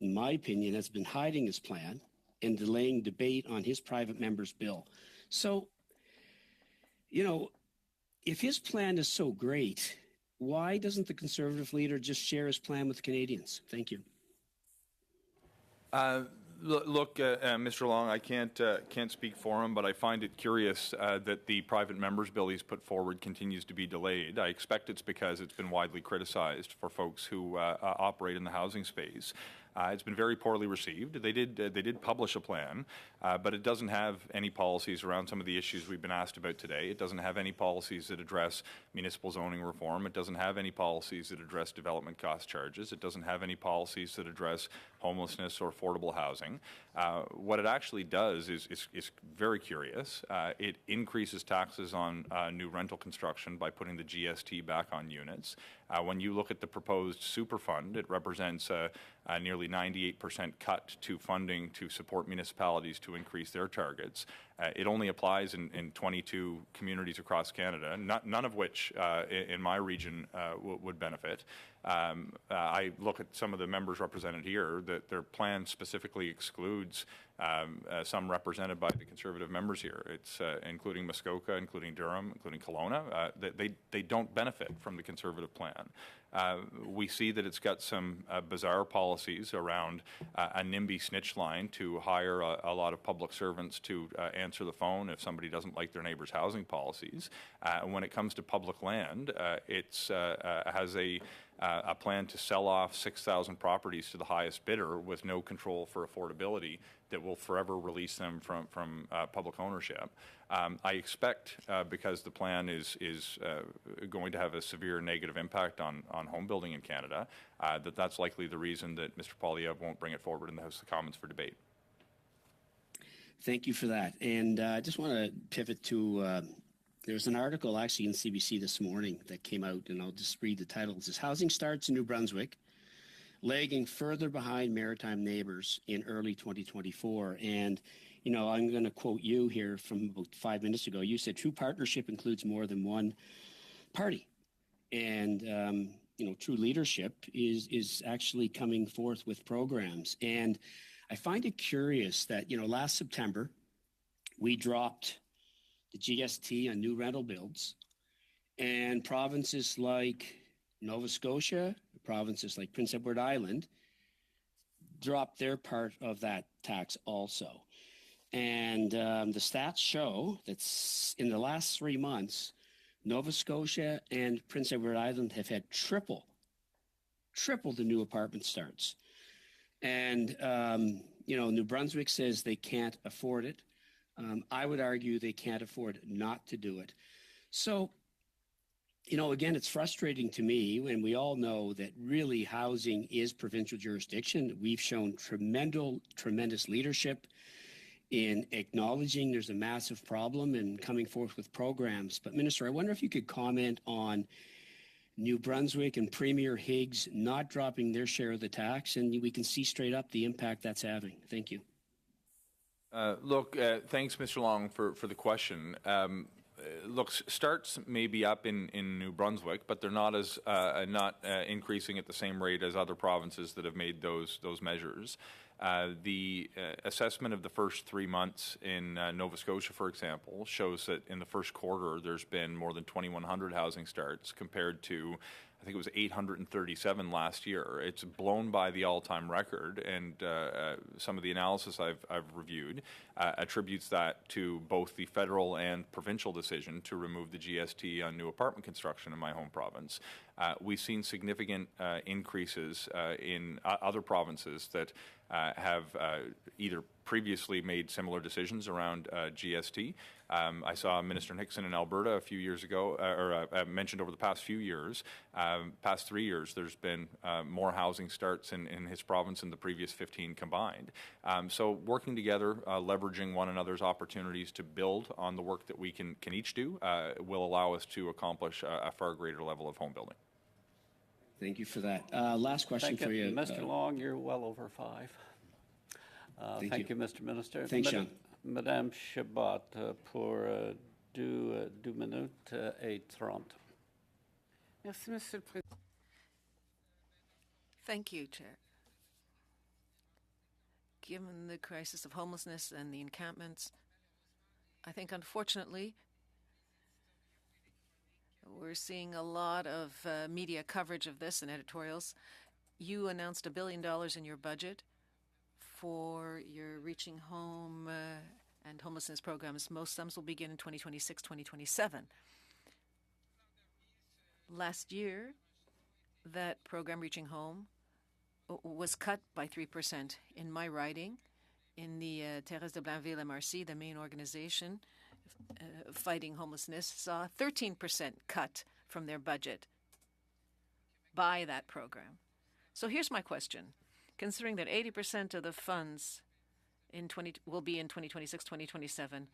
in my opinion, has been hiding his plan and delaying debate on his private member's bill. So, you know, if his plan is so great, why doesn't the Conservative leader just share his plan with Canadians? Thank you. Look, Mr. Long, I can't speak for him, but I find it curious that the private members bill he's put forward continues to be delayed. I expect it's because it's been widely criticized for folks who operate in the housing space. It's been very poorly received. They did publish a plan, but it doesn't have any policies around some of the issues we've been asked about today. It doesn't have any policies that address municipal zoning reform. It doesn't have any policies that address development cost charges. It doesn't have any policies that address homelessness or affordable housing. What it actually does is very curious. It increases taxes on new rental construction by putting the GST back on units. When you look at the proposed super fund, it represents a nearly 98% cut to funding to support municipalities to increase their targets. It only applies in 22 communities across Canada, none of which in my region would benefit. I look at some of the members represented here, that their plan specifically excludes some represented by the Conservative members here. It's including Muskoka, including Durham, including Kelowna. They don't benefit from the Conservative plan. We see that it's got some bizarre policies around a NIMBY snitch line to hire a lot of public servants to answer the phone if somebody doesn't like their neighbor's housing policies. When it comes to public land, it has a plan to sell off 6,000 properties to the highest bidder with no control for affordability that will forever release them from public ownership. I expect, because the plan is going to have a severe negative impact on home building in Canada, that's likely the reason that Mr. Poilievre won't bring it forward in the House of Commons for debate. Thank you for that. And I just want to pivot to there's an article actually in CBC this morning that came out, and I'll just read the title. It says, "Housing starts in New Brunswick, lagging further behind maritime neighbors in early 2024. And, you know, I'm going to quote you here from about 5 minutes ago. You said true partnership includes more than one party. And, you know, true leadership is actually coming forth with programs. And I find it curious that, you know, last September, we dropped the GST on new rental builds, and provinces like Nova Scotia, provinces like Prince Edward Island, dropped their part of that tax also. And the stats show that in the last 3 months, Nova Scotia and Prince Edward Island have had triple the new apartment starts. And, you know, New Brunswick says they can't afford it. I would argue they can't afford not to do it. So, you know, again, it's frustrating to me when we all know that really housing is provincial jurisdiction. We've shown tremendous leadership in acknowledging there's a massive problem and coming forth with programs. But, Minister, I wonder if you could comment on New Brunswick and Premier Higgs not dropping their share of the tax, and we can see straight up the impact that's having. Thank you. Thanks, Mr. Long, for the question. Starts may be up in New Brunswick, but they're not increasing at the same rate as other provinces that have made those measures. The assessment of the first 3 months in Nova Scotia, for example, shows that in the first quarter there's been more than 2,100 housing starts compared to, I think it was 837 last year. It's blown by the all-time record, and some of the analysis I've reviewed attributes that to both the federal and provincial decision to remove the GST on new apartment construction in my home province. We've seen significant increases in other provinces that have either previously made similar decisions around GST. I saw Minister Nixon in Alberta a few years ago, mentioned over the past few years, past 3 years, there's been more housing starts in his province than the previous 15 combined. So working together, leveraging one another's opportunities to build on the work that we can each do will allow us to accomplish a far greater level of home building. Thank you for that. Last question for you. Mr. Long, you're well over 5. Thank you, Mr. Minister. Thanks, Sean. Madame Chabot, pour 2 minutes et 30. Merci, Monsieur le Président. Thank you, Chair. Given the crisis of homelessness and the encampments, I think unfortunately we're seeing a lot of media coverage of this and editorials. You announced $1 billion in your budget for your Reaching Home and homelessness programs. Most sums will begin in 2026, 2027. Last year, that program, Reaching Home, was cut by 3%. In my riding, in the Thérèse de Blainville MRC, the main organization fighting homelessness, saw a 13% cut from their budget by that program. So here's my question. Considering that 80% of the funds will be in 2026, 2027,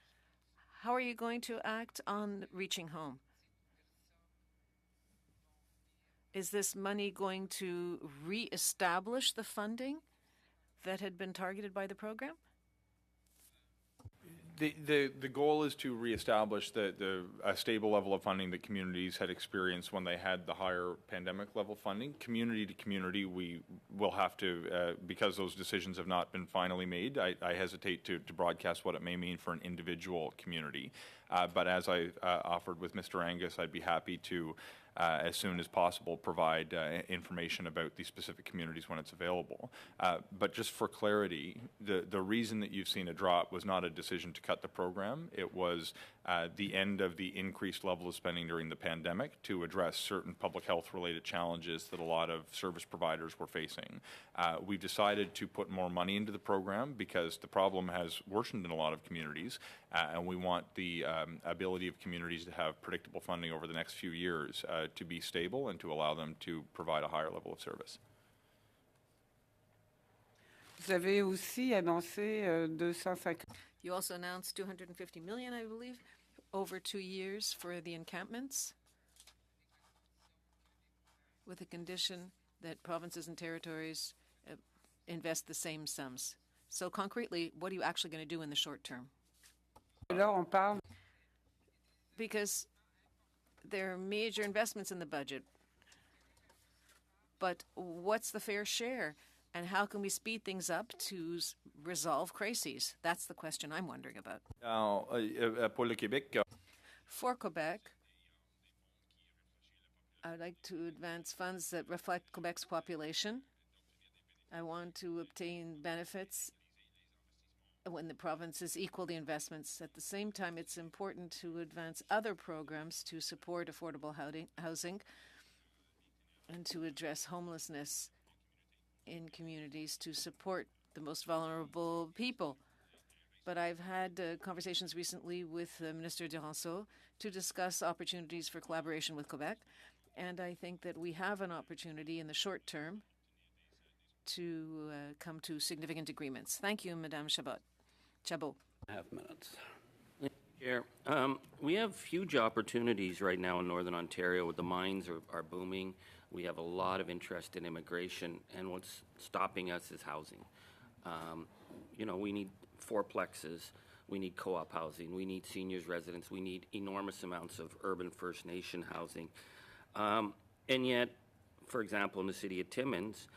how are you going to act on Reaching Home? Is this money going to reestablish the funding that had been targeted by the program? The goal is to reestablish a stable level of funding that communities had experienced when they had the higher pandemic level funding. Community to community, we will have to, because those decisions have not been finally made, I hesitate to broadcast what it may mean for an individual community. But as I offered with Mr. Angus, I'd be happy to, as soon as possible, provide information about the specific communities when it's available. But just for clarity, the reason that you've seen a drop was not a decision to cut the program. It was the end of the increased level of spending during the pandemic to address certain public health related challenges that a lot of service providers were facing. We've decided to put more money into the program because the problem has worsened in a lot of communities, and we want the ability of communities to have predictable funding over the next few years to be stable and to allow them to provide a higher level of service. Vous avez aussi annoncé 250. You also announced $250 million, I believe, over 2 years for the encampments, with a condition that provinces and territories invest the same sums. So concretely, what are you actually going to do in the short term? Là, on parle. Because there are major investments in the budget, but what's the fair share? And how can we speed things up to resolve crises? That's the question I'm wondering about. Pour le Québec, For Quebec, I would like to advance funds that reflect Quebec's population. I want to obtain benefits when the provinces equal the investments. At the same time, it's important to advance other programs to support affordable housing and to address homelessness in communities to support the most vulnerable people. But I've had conversations recently with Minister Duranceau to discuss opportunities for collaboration with Quebec, and I think that we have an opportunity in the short term to come to significant agreements. Thank you, Madame Chabot. Half minutes. Chair, We have huge opportunities right now in Northern Ontario. The mines are booming. We have a lot of interest in immigration, and what's stopping us is housing. We need fourplexes. We need co-op housing. We need seniors residents. We need enormous amounts of urban First Nation housing. And yet, for example, in the city of Timmins,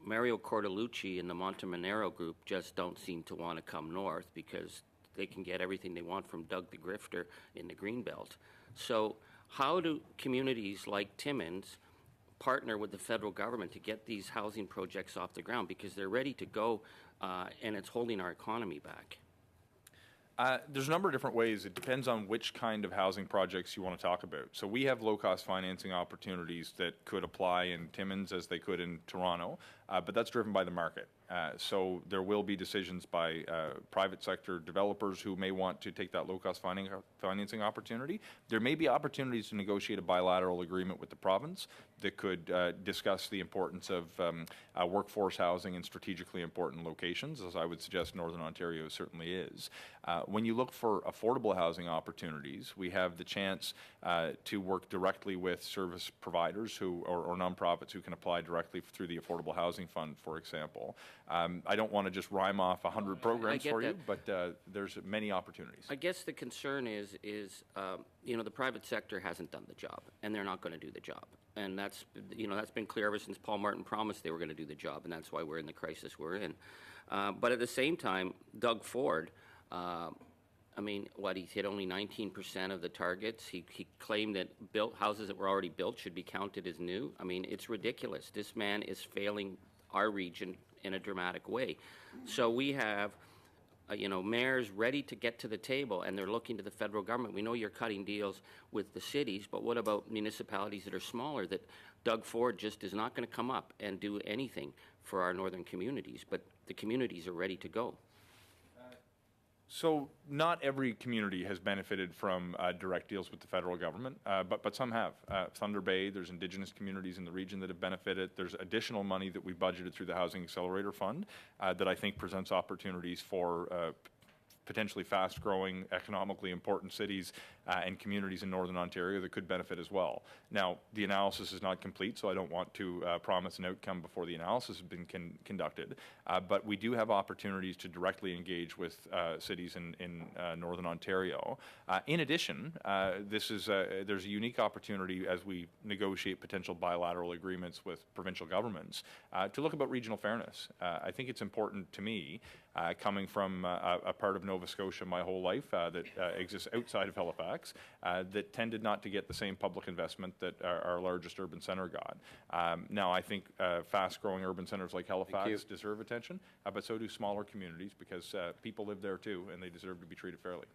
Mario Cortellucci and the Montemonero group just don't seem to want to come north because they can get everything they want from Doug the Grifter in the Greenbelt. So how do communities like Timmins partner with the federal government to get these housing projects off the ground? Because they're ready to go, and it's holding our economy back. There's a number of different ways. It depends on which kind of housing projects you want to talk about. So we have low-cost financing opportunities that could apply in Timmins as they could in Toronto, but that's driven by the market. So there will be decisions by private sector developers who may want to take that low-cost financing opportunity. There may be opportunities to negotiate a bilateral agreement with the province that could discuss the importance of workforce housing in strategically important locations, as I would suggest Northern Ontario certainly is. When you look for affordable housing opportunities, we have the chance to work directly with service providers or nonprofits who can apply directly through the Affordable Housing Fund, for example. I don't want to just rhyme off 100 programs for you, but there's many opportunities. I guess the concern is the private sector hasn't done the job, and they're not going to do the job. And that's been clear ever since Paul Martin promised they were going to do the job, and that's why we're in the crisis we're in. But at the same time, Doug Ford, he hit only 19% of the targets. He claimed that built houses that were already built should be counted as new. It's ridiculous. This man is failing our region in a dramatic way. So we have mayors ready to get to the table, and they're looking to the federal government. We know you're cutting deals with the cities, but what about municipalities that are smaller that Doug Ford just is not going to come up and do anything for our northern communities, but the communities are ready to go? So not every community has benefited from direct deals with the federal government, but some have. Thunder Bay, there's Indigenous communities in the region that have benefited. There's additional money that we budgeted through the Housing Accelerator Fund that I think presents opportunities for potentially fast-growing, economically important cities and communities in Northern Ontario that could benefit as well. Now, the analysis is not complete, so I don't want to promise an outcome before the analysis has been conducted, but we do have opportunities to directly engage with cities in Northern Ontario. In addition, there's a unique opportunity as we negotiate potential bilateral agreements with provincial governments to look about regional fairness. I think it's important to me, coming from a part of Nova Scotia my whole life that exists outside of Halifax, that tended not to get the same public investment that our largest urban centre got. Now, I think fast-growing urban centres like Halifax deserve attention, but so do smaller communities because people live there too, and they deserve to be treated fairly.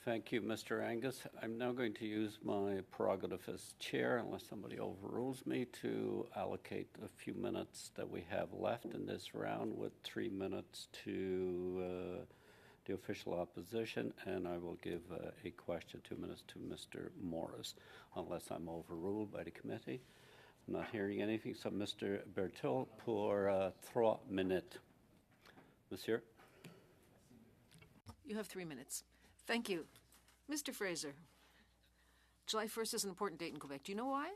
Thank you, Mr. Angus. I'm now going to use my prerogative as chair, unless somebody overrules me, to allocate a few minutes that we have left in this round, with 3 minutes to the official opposition, and I will give a question, 2 minutes, to Mr. Morris, unless I'm overruled by the committee. I'm not hearing anything, so Mr. Berthaud pour 3 minutes. Monsieur? You have 3 minutes. Thank you. Mr. Fraser, July 1st is an important date in Quebec. Do you know why?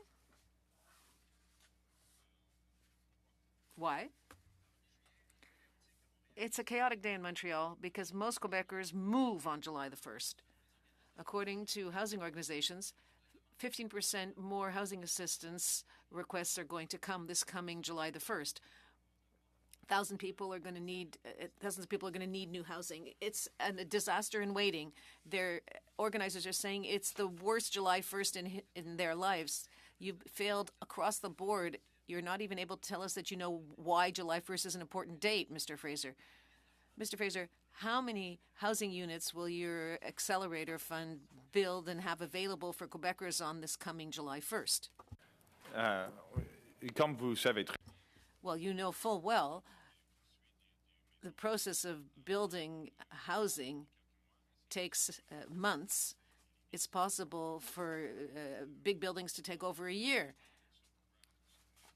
Why? It's a chaotic day in Montreal because most Quebecers move on July the 1st. According to housing organizations, 15% more housing assistance requests are going to come this coming July the 1st. Thousands of people are going to need new housing. It's a disaster in waiting. Their organizers are saying it's the worst July 1st in their lives. You've failed across the board. You're not even able to tell us that you know why July 1st is an important date, Mr. Fraser. Mr. Fraser, how many housing units will your Accelerator Fund build and have available for Quebecers on this coming July 1st? Comme vous savez, well, you know full well the process of building housing takes months. It's possible for big buildings to take over a year.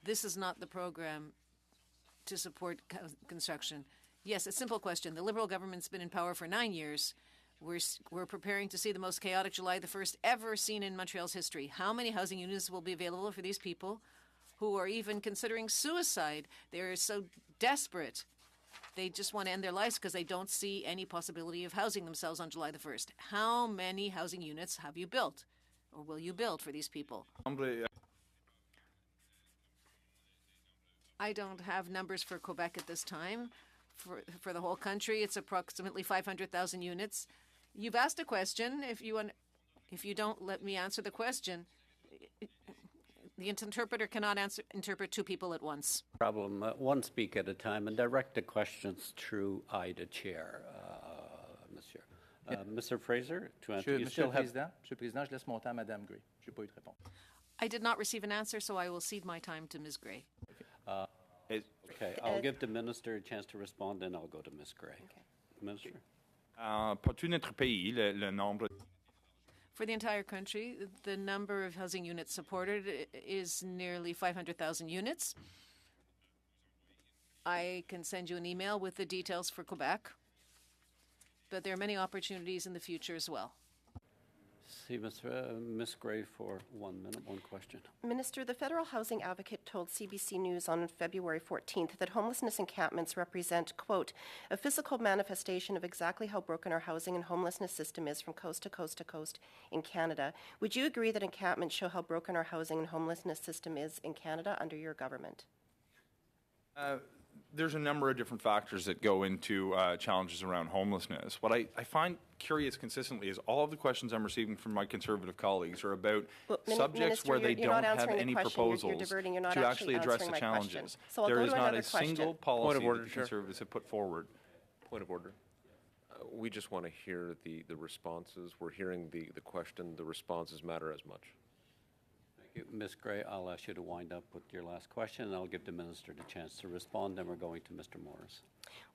This is not the program to support construction. Yes, a simple question. The Liberal government's been in power for 9 years. We're preparing to see the most chaotic July the 1st ever seen in Montreal's history. How many housing units will be available for these people who are even considering suicide? They're so desperate. They just want to end their lives because they don't see any possibility of housing themselves on July the 1st. How many housing units have you built or will you build for these people? I don't have numbers for Quebec at this time. For the whole country, it's approximately 500,000 units. You've asked a question. If you don't let me answer the question, the interpreter cannot interpret two people at once. Problem, one speak at a time, and direct the questions through I, the chair, Monsieur. Mr. Fraser, to answer, Monsieur le Président, je laisse mon temps à Madame Gray. Je n'ai pas eu de réponse. I did not receive an answer, so I will cede my time to Ms. Gray. Okay, I'll give the minister a chance to respond, then I'll go to Ms. Gray. Okay. Minister. Pour tout notre pays, le nombre. For the entire country, the number of housing units supported is nearly 500,000 units. I can send you an email with the details for Quebec, but there are many opportunities in the future as well. See, Ms. Gray for 1 minute, one question. Minister, the Federal Housing Advocate told CBC News on February 14th that homelessness encampments represent, quote, a physical manifestation of exactly how broken our housing and homelessness system is from coast to coast to coast in Canada. Would you agree that encampments show how broken our housing and homelessness system is in Canada under your government? There's a number of different factors that go into challenges around homelessness. What I find curious consistently is all of the questions I'm receiving from my Conservative colleagues are about subjects Minister, where they you're don't not have answering any the question. proposals You're diverting. You're not to actually address the answering my challenges. question. So I'll There go is to not another a single question. policy order, that the Chair. Conservatives have put forward. Point of order. We just want to hear the responses. We're hearing the question. The responses matter as much. Thank you. Ms. Gray, I'll ask you to wind up with your last question, and I'll give the minister the chance to respond. Then we're going to Mr. Morris.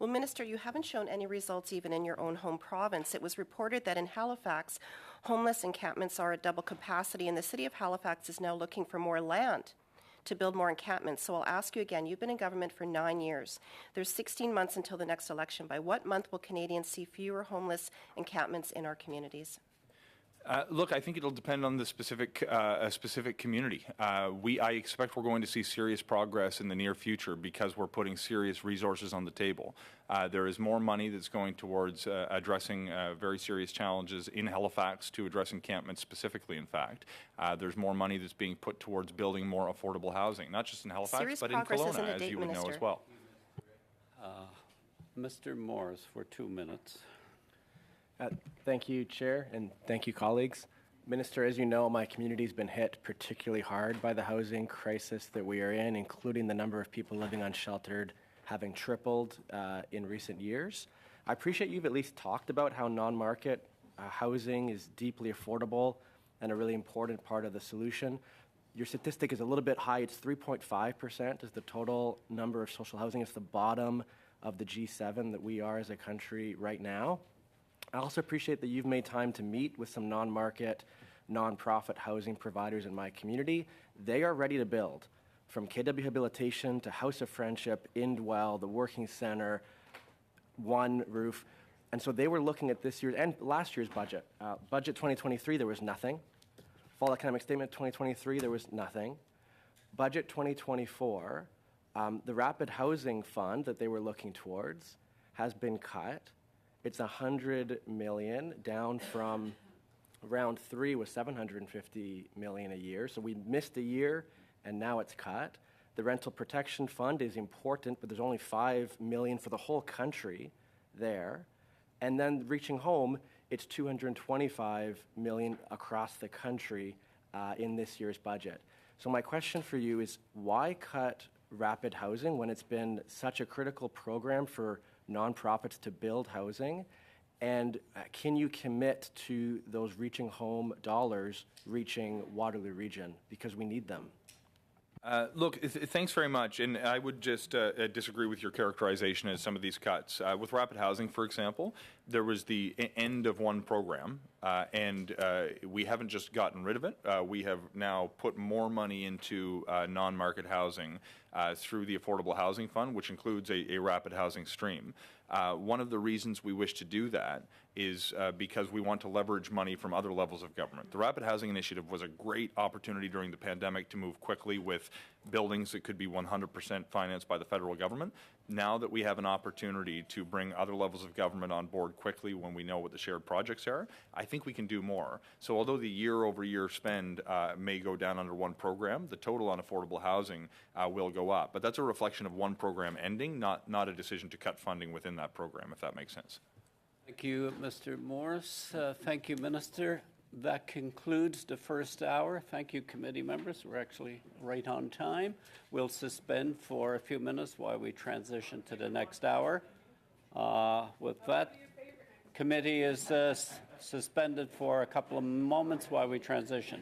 Well, Minister, you haven't shown any results even in your own home province. It was reported that in Halifax, homeless encampments are at double capacity, and the City of Halifax is now looking for more land to build more encampments. So I'll ask you again, you've been in government for 9 years. There's 16 months until the next election. By what month will Canadians see fewer homeless encampments in our communities? Look, I think it'll depend on the specific community. I expect we're going to see serious progress in the near future because we're putting serious resources on the table. There is more money that's going towards addressing very serious challenges in Halifax to address encampments specifically, in fact. There's more money that's being put towards building more affordable housing, not just in Halifax, Serious but in progress isn't Kelowna, a as date, you would know Minister. as well. Mr. Morris for 2 minutes. Thank you, Chair, and thank you, colleagues. Minister, as you know, my community's been hit particularly hard by the housing crisis that we are in, including the number of people living unsheltered having tripled in recent years. I appreciate you've at least talked about how non-market housing is deeply affordable and a really important part of the solution. Your statistic is a little bit high. It's 3.5% is the total number of social housing. It's the bottom of the G7 that we are as a country right now. I also appreciate that you've made time to meet with some non-market, non-profit housing providers in my community. They are ready to build, from KW Rehabilitation to House of Friendship, Indwell, the Working Center, One Roof. And so they were looking at this year's and last year's budget. Budget 2023, there was nothing. Fall Economic Statement 2023, there was nothing. Budget 2024, the Rapid Housing Fund that they were looking towards has been cut. It's $100 million, down from round 3 was $750 million a year. So we missed a year, and now it's cut. The Rental Protection Fund is important, but there's only $5 million for the whole country there. And then Reaching Home, it's $225 million across the country in this year's budget. So my question for you is, why cut rapid housing when it's been such a critical program for nonprofits to build housing? And can you commit to those Reaching Home dollars reaching Waterloo Region? Because we need them. Look, thanks very much. And I would just disagree with your characterization of some of these cuts. With rapid housing, for example, there was the end of one program, and we haven't just gotten rid of it. We have now put more money into non-market housing through the Affordable Housing Fund, which includes a rapid housing stream. One of the reasons we wish to do that is because we want to leverage money from other levels of government. The Rapid Housing Initiative was a great opportunity during the pandemic to move quickly with buildings that could be 100% financed by the federal government. Now that we have an opportunity to bring other levels of government on board quickly when we know what the shared projects are, I think we can do more. So although the year-over-year spend may go down under one program, the total on affordable housing will go up. But that's a reflection of one program ending, not a decision to cut funding within that program, if that makes sense. Thank you, Mr. Morris. Thank you, Minister. That concludes the first hour. Thank you, committee members. We're actually right on time. We'll suspend for a few minutes while we transition to the next hour. With that, committee is suspended for a couple of moments while we transition.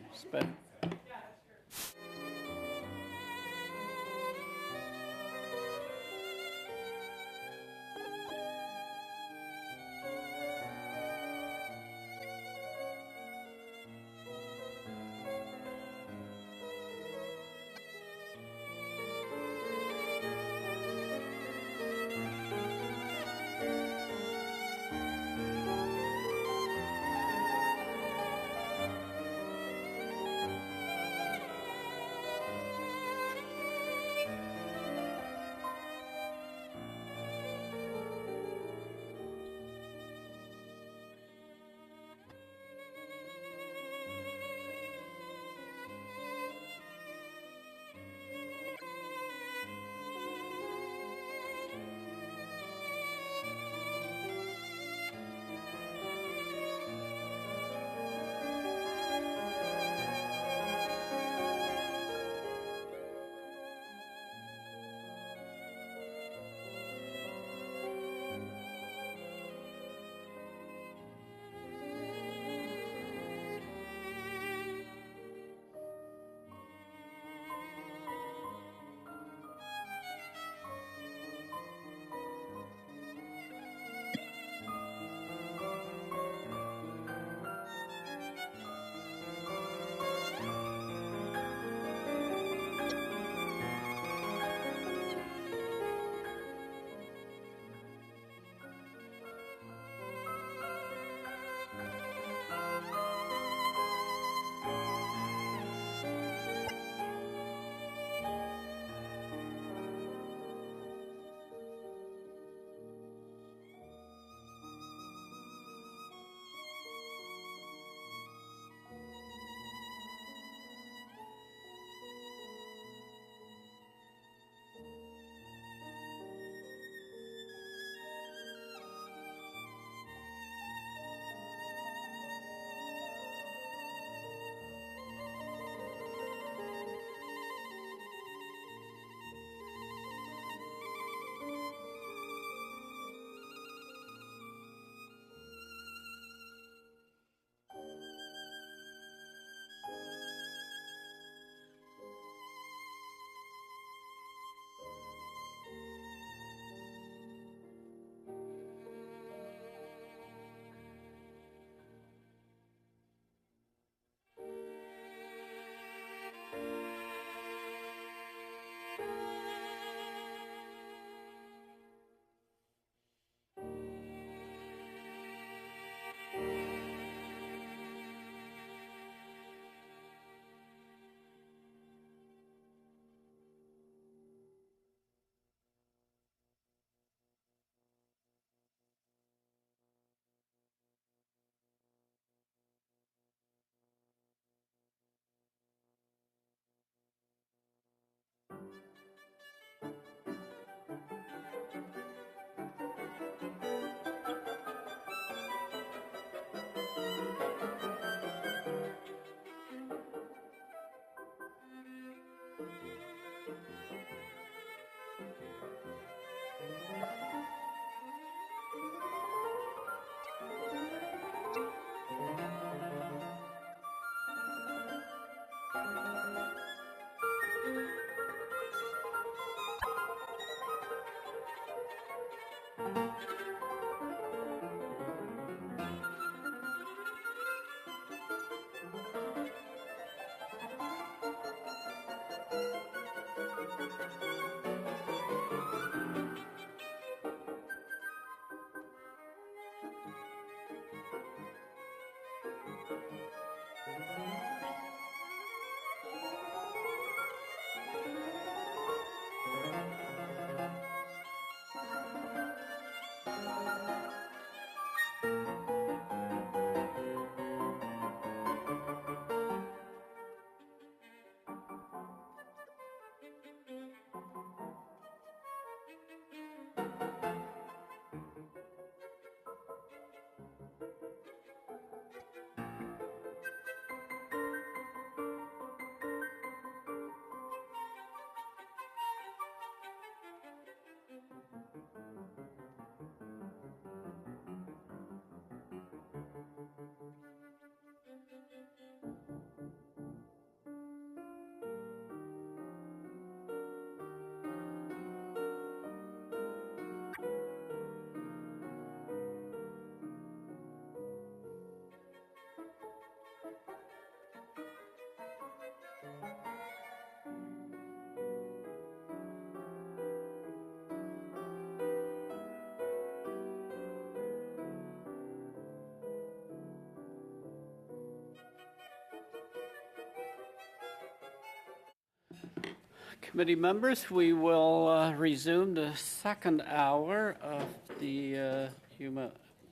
Committee members, we will resume the second hour of the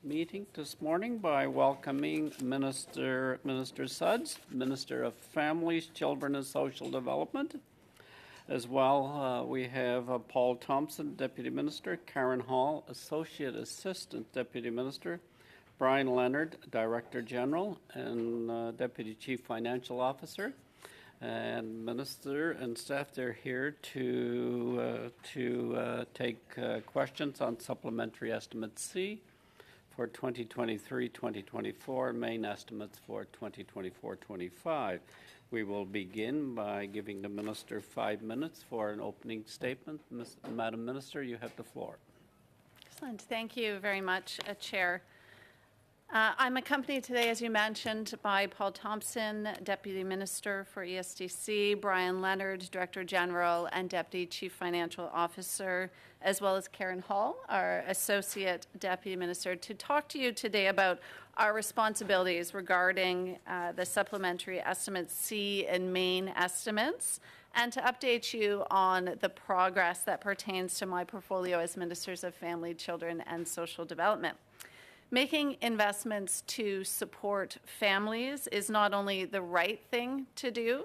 meeting this morning by welcoming Minister Sudds, Minister of Families, Children and Social Development. As well, we have Paul Thompson, Deputy Minister, Karen Hall, Associate Assistant Deputy Minister, Brian Leonard, Director General and Deputy Chief Financial Officer. And Minister and staff, they're here to take questions on Supplementary Estimate C for 2023-2024, main estimates for 2024-25. We will begin by giving the Minister 5 minutes for an opening statement. Madam Minister, you have the floor. Excellent. Thank you very much, Chair. I'm accompanied today, as you mentioned, by Paul Thompson, Deputy Minister for ESDC, Brian Leonard, Director General and Deputy Chief Financial Officer, as well as Karen Hall, our Associate Deputy Minister, to talk to you today about our responsibilities regarding the Supplementary Estimate C and main estimates, and to update you on the progress that pertains to my portfolio as Ministers of Family, Children and Social Development. Making investments to support families is not only the right thing to do,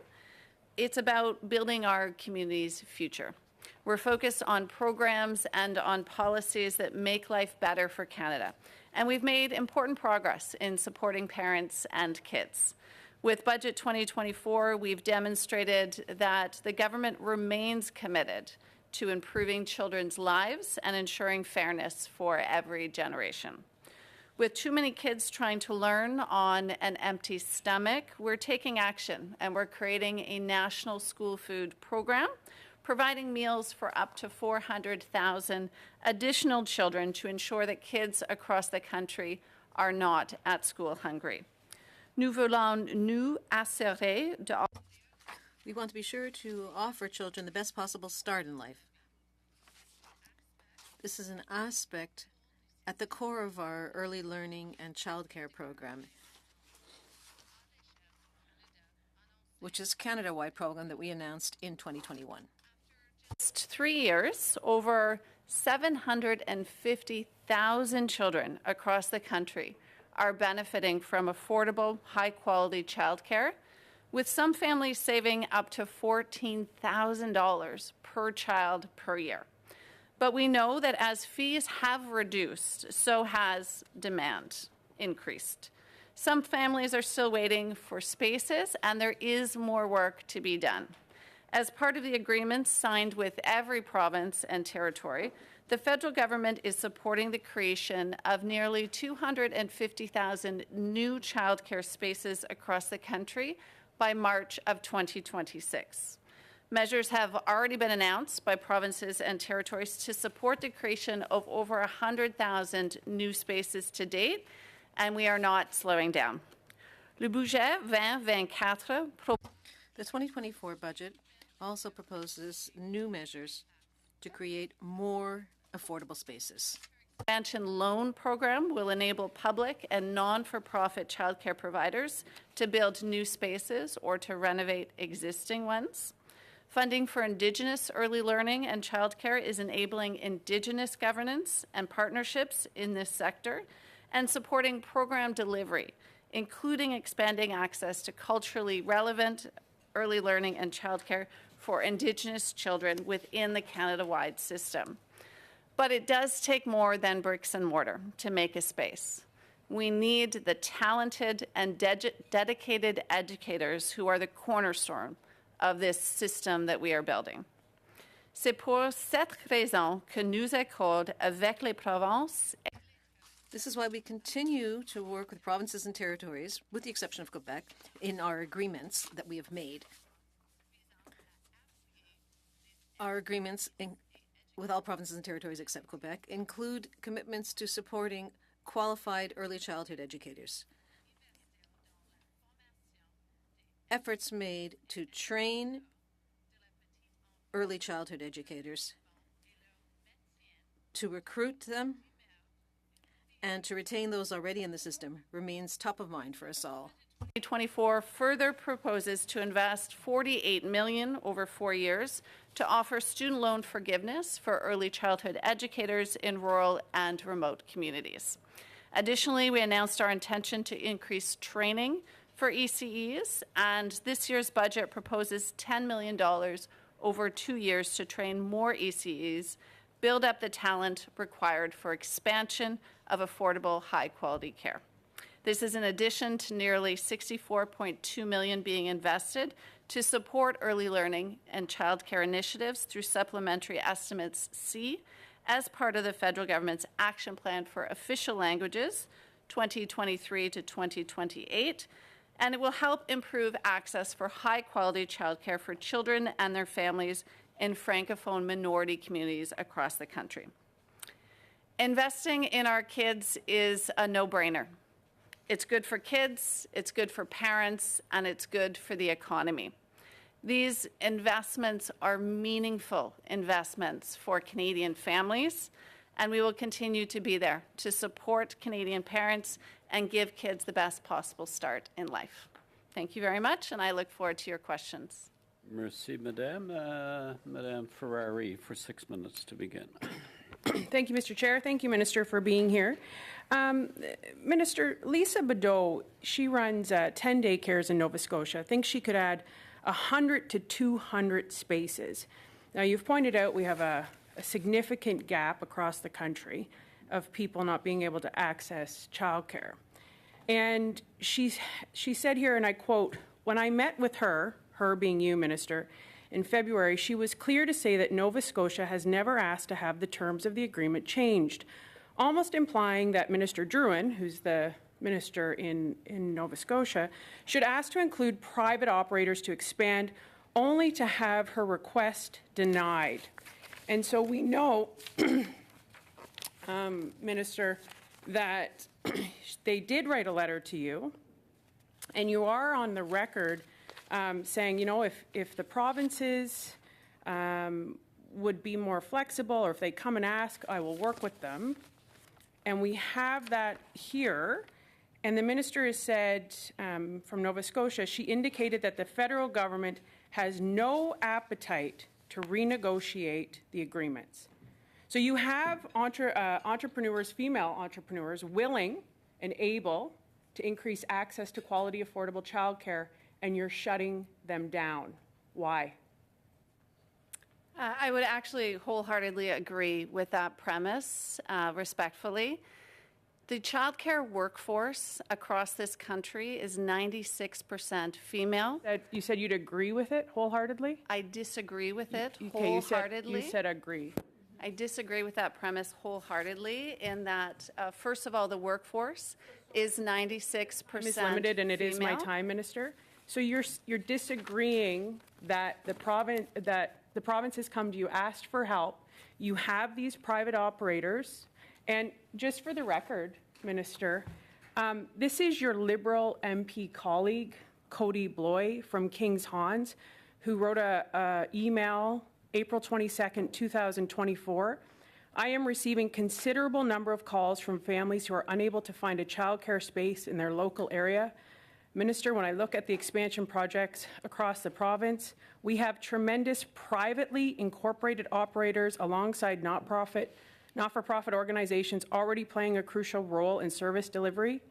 it's about building our community's future. We're focused on programs and on policies that make life better for Canada. And we've made important progress in supporting parents and kids. With Budget 2024, we've demonstrated that the government remains committed to improving children's lives and ensuring fairness for every generation. With too many kids trying to learn on an empty stomach, we're taking action and we're creating a national school food program, providing meals for up to 400,000 additional children to ensure that kids across the country are not at school hungry. Nous voulons nous assurer de... We want to be sure to offer children the best possible start in life. This is an aspect at the core of our early learning and childcare program, which is a Canada-wide program that we announced in 2021. Just 3 years, over 750,000 children across the country are benefiting from affordable, high-quality childcare, with some families saving up to $14,000 per child per year. But we know that as fees have reduced, so has demand increased. Some families are still waiting for spaces, and there is more work to be done. As part of the agreements signed with every province and territory, the federal government is supporting the creation of nearly 250,000 new childcare spaces across the country by March of 2026. Measures have already been announced by provinces and territories to support the creation of over 100,000 new spaces to date, and we are not slowing down. Le budget 2024 The 2024 budget also proposes new measures to create more affordable spaces. The expansion loan program will enable public and non-for-profit childcare providers to build new spaces or to renovate existing ones. Funding for Indigenous early learning and childcare is enabling Indigenous governance and partnerships in this sector and supporting program delivery, including expanding access to culturally relevant early learning and childcare for Indigenous children within the Canada-wide system. But it does take more than bricks and mortar to make a space. We need the talented and dedicated educators who are the cornerstone of this system that we are building. C'est pour cette raison que nous accordons avec les provinces. This is why we continue to work with provinces and territories, with the exception of Quebec, in our agreements that we have made. Our agreements with all provinces and territories except Quebec include commitments to supporting qualified early childhood educators. Efforts made to train early childhood educators, to recruit them, and to retain those already in the system remains top of mind for us all. 2024 further proposes to invest $48 million over 4 years to offer student loan forgiveness for early childhood educators in rural and remote communities. Additionally, we announced our intention to increase training for ECEs, and this year's budget proposes $10 million over 2 years to train more ECEs, build up the talent required for expansion of affordable, high-quality care. This is in addition to nearly $64.2 million being invested to support early learning and childcare initiatives through Supplementary Estimates C as part of the federal government's Action Plan for Official Languages 2023 to 2028, and it will help improve access for high-quality childcare for children and their families in Francophone minority communities across the country. Investing in our kids is a no-brainer. It's good for kids, it's good for parents, and it's good for the economy. These investments are meaningful investments for Canadian families, and we will continue to be there to support Canadian parents and give kids the best possible start in life. Thank you very much, and I look forward to your questions. Merci, Madame. Madame Ferrari, for 6 minutes to begin. Thank you, Mr. Chair. Thank you, Minister, for being here. Minister, Lisa Bedeau, she runs 10 daycares in Nova Scotia. I think she could add 100 to 200 spaces. Now, you've pointed out we have a significant gap across the country of people not being able to access childcare. And she said here, and I quote, "When I met with her being you, Minister, in February, she was clear to say that Nova Scotia has never asked to have the terms of the agreement changed," almost implying that Minister Drouin, who's the minister in Nova Scotia, should ask to include private operators to expand, only to have her request denied. And so we know, Minister, that they did write a letter to you, and you are on the record saying, you know, if the provinces would be more flexible, or if they come and ask, I will work with them. And we have that here. And the minister has said from Nova Scotia, she indicated that the federal government has no appetite to renegotiate the agreements. So you have entrepreneurs, female entrepreneurs, willing and able to increase access to quality, affordable childcare, and you're shutting them down. Why? I would actually wholeheartedly agree with that premise, respectfully. The childcare workforce across this country is 96% female. You said you'd agree with it wholeheartedly? I disagree with it Okay, wholeheartedly. You said agree. I disagree with that premise wholeheartedly in that, first of all, the workforce is 96% Ms. Limited, and it female. is my time, Minister. So you're disagreeing that the province has come to you, asked for help. You have these private operators, and just for the record, Minister, this is your Liberal MP colleague, Cody Bloy from Kings Hans, who wrote a email April 22nd, 2024. I am receiving considerable number of calls from families who are unable to find a childcare space in their local area. Minister, when I look at the expansion projects across the province, we have tremendous privately incorporated operators alongside not-for-profit organizations already playing a crucial role in service delivery.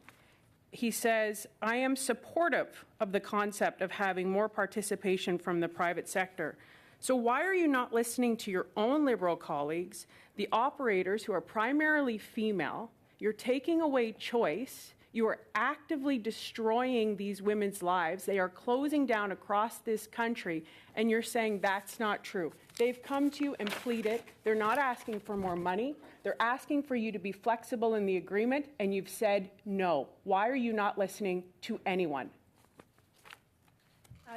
He says, I am supportive of the concept of having more participation from the private sector. So why are you not listening to your own Liberal colleagues, the operators who are primarily female? You're taking away choice. You are actively destroying these women's lives. They are closing down across this country, and you're saying that's not true. They've come to you and pleaded. They're not asking for more money. They're asking for you to be flexible in the agreement, and you've said no. Why are you not listening to anyone?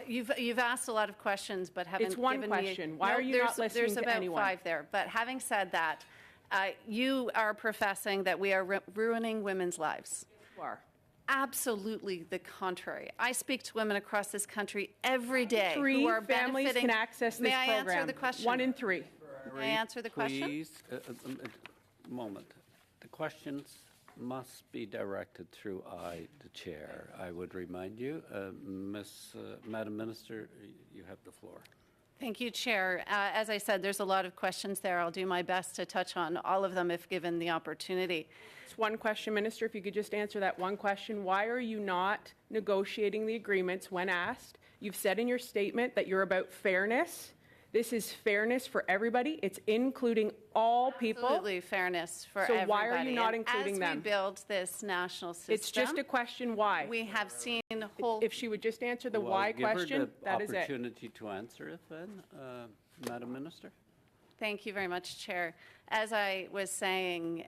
You've asked a lot of questions, but haven't It's one given question. me... Why are you not listening to anyone? There's about 5 there. But having said that, you are professing that we are ruining women's lives. You are. Absolutely the contrary. I speak to women across this country every day who are families benefiting. can access this May I program. answer the question? 1 in 3. May I answer the question? Please, a moment. The questions must be directed through I, the chair. I would remind you, Madam Minister, you have the floor. Thank you, Chair. As I said, there's a lot of questions there. I'll do my best to touch on all of them if given the opportunity. It's one question, Minister, if you could just answer that one question. Why are you not negotiating the agreements when asked? You've said in your statement that you're about fairness. This is fairness for everybody. It's including all people. Absolutely fairness for everybody. So why are you not including them? As we build this national system, it's just a question why. We have seen whole. If she would just answer the why question, that is it. Opportunity to answer it then, Madam Minister. Thank you very much, Chair. As I was saying,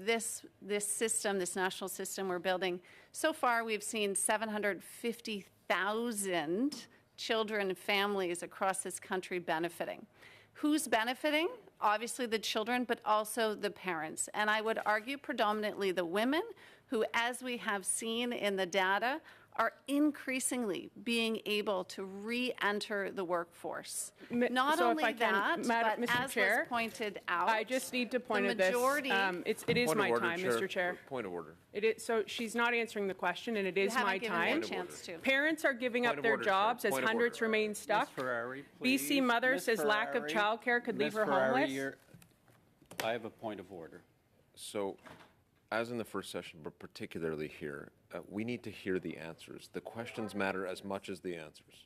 this system, this national system we're building, so far we've seen 750,000 children and families across this country benefiting. Who's benefiting? Obviously the children, but also the parents. And I would argue predominantly the women who, as we have seen in the data, are increasingly being able to re-enter the workforce. Not only that, but Mr. as Chair, was pointed out, I just need to point the at this. majority. It is my time, Mr. Chair. Point of order. It is, so she's not answering the question, and it is my time. Parents are giving up their jobs as hundreds remain stuck. Ms. Ferrari, please. BC mother Ms. says lack of Ferrari, childcare could leave Ms. her Ferrari, homeless. I have a point of order. So, as in the first session, but particularly here, we need to hear the answers. The questions matter as much as the answers.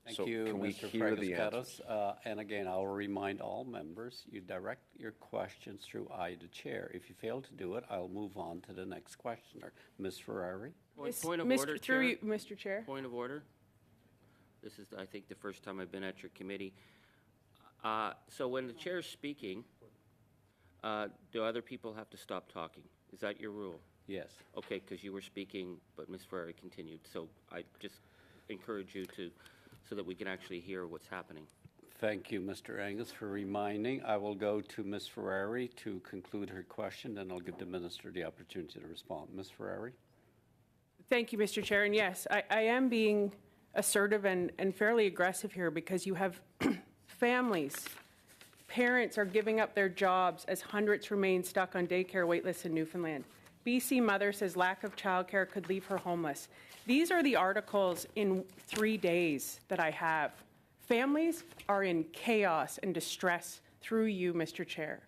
Thank so you, can we Mr. hear the answers? And again, I'll remind all members, you direct your questions through I, the chair. If you fail to do it, I'll move on to the next questioner. Ms. Ferrari? Point of order, Through Chair. you, Mr. Chair. Point of order. This is, I think, the first time I've been at your committee. So when the chair is speaking, do other people have to stop talking? Is that your rule? Yes. Okay, because you were speaking, but Ms. Ferrari continued. So I just encourage you to, so that we can actually hear what's happening. Thank you, Mr. Angus, for reminding. I will go to Ms. Ferrari to conclude her question, then I'll give the minister the opportunity to respond. Ms. Ferrari? Thank you, Mr. Chair. And yes, I am being assertive and fairly aggressive here because you have families, parents are giving up their jobs as hundreds remain stuck on daycare waitlists in Newfoundland. BC mother says lack of childcare could leave her homeless. These are the articles in 3 days that I have. Families are in chaos and distress through you, Mr. Chair.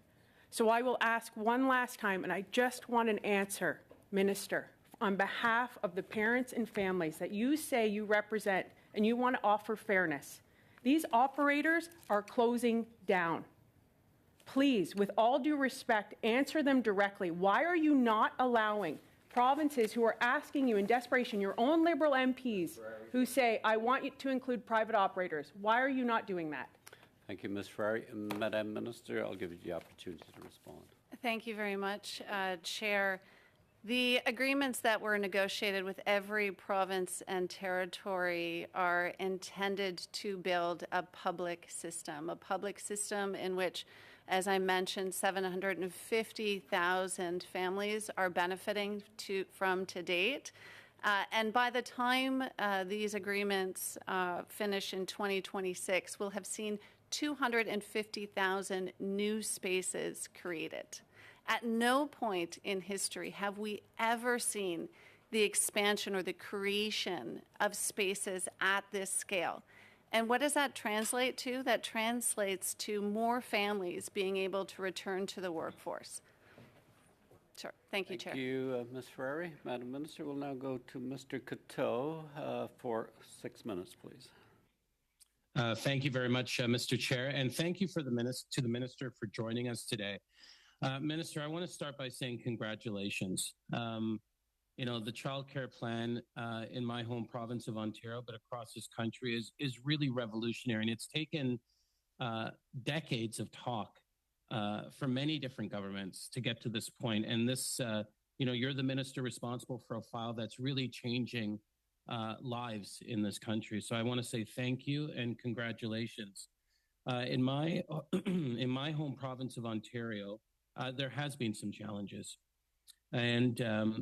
So I will ask one last time, and I just want an answer, Minister, on behalf of the parents and families that you say you represent and you want to offer fairness. These operators are closing down. Please, with all due respect, answer them directly. Why are you not allowing provinces who are asking you in desperation, your own Liberal MPs, who say, I want you to include private operators? Why are you not doing that? Thank you, Ms. Ferrari. Madam Minister, I'll give you the opportunity to respond. Thank you very much, Chair. The agreements that were negotiated with every province and territory are intended to build a public system in which, as I mentioned, 750,000 families are benefiting from to date. And by the time these agreements finish in 2026, we'll have seen 250,000 new spaces created. At no point in history have we ever seen the expansion or the creation of spaces at this scale. And what does that translate to? That translates to more families being able to return to the workforce. Sure. Thank you, Chair. Thank you, Ms. Ferrari. Madam Minister, we'll now go to Mr. Coteau for 6 minutes, please. Thank you very much, Mr. Chair, and thank you to the Minister for joining us today. Minister, I want to start by saying congratulations. You know, the child care plan in my home province of Ontario, but across this country is really revolutionary. And it's taken decades of talk from many different governments to get to this point. And this, you know, you're the minister responsible for a file that's really changing lives in this country. So I want to say thank you and congratulations. In my home province of Ontario, there has been some challenges. And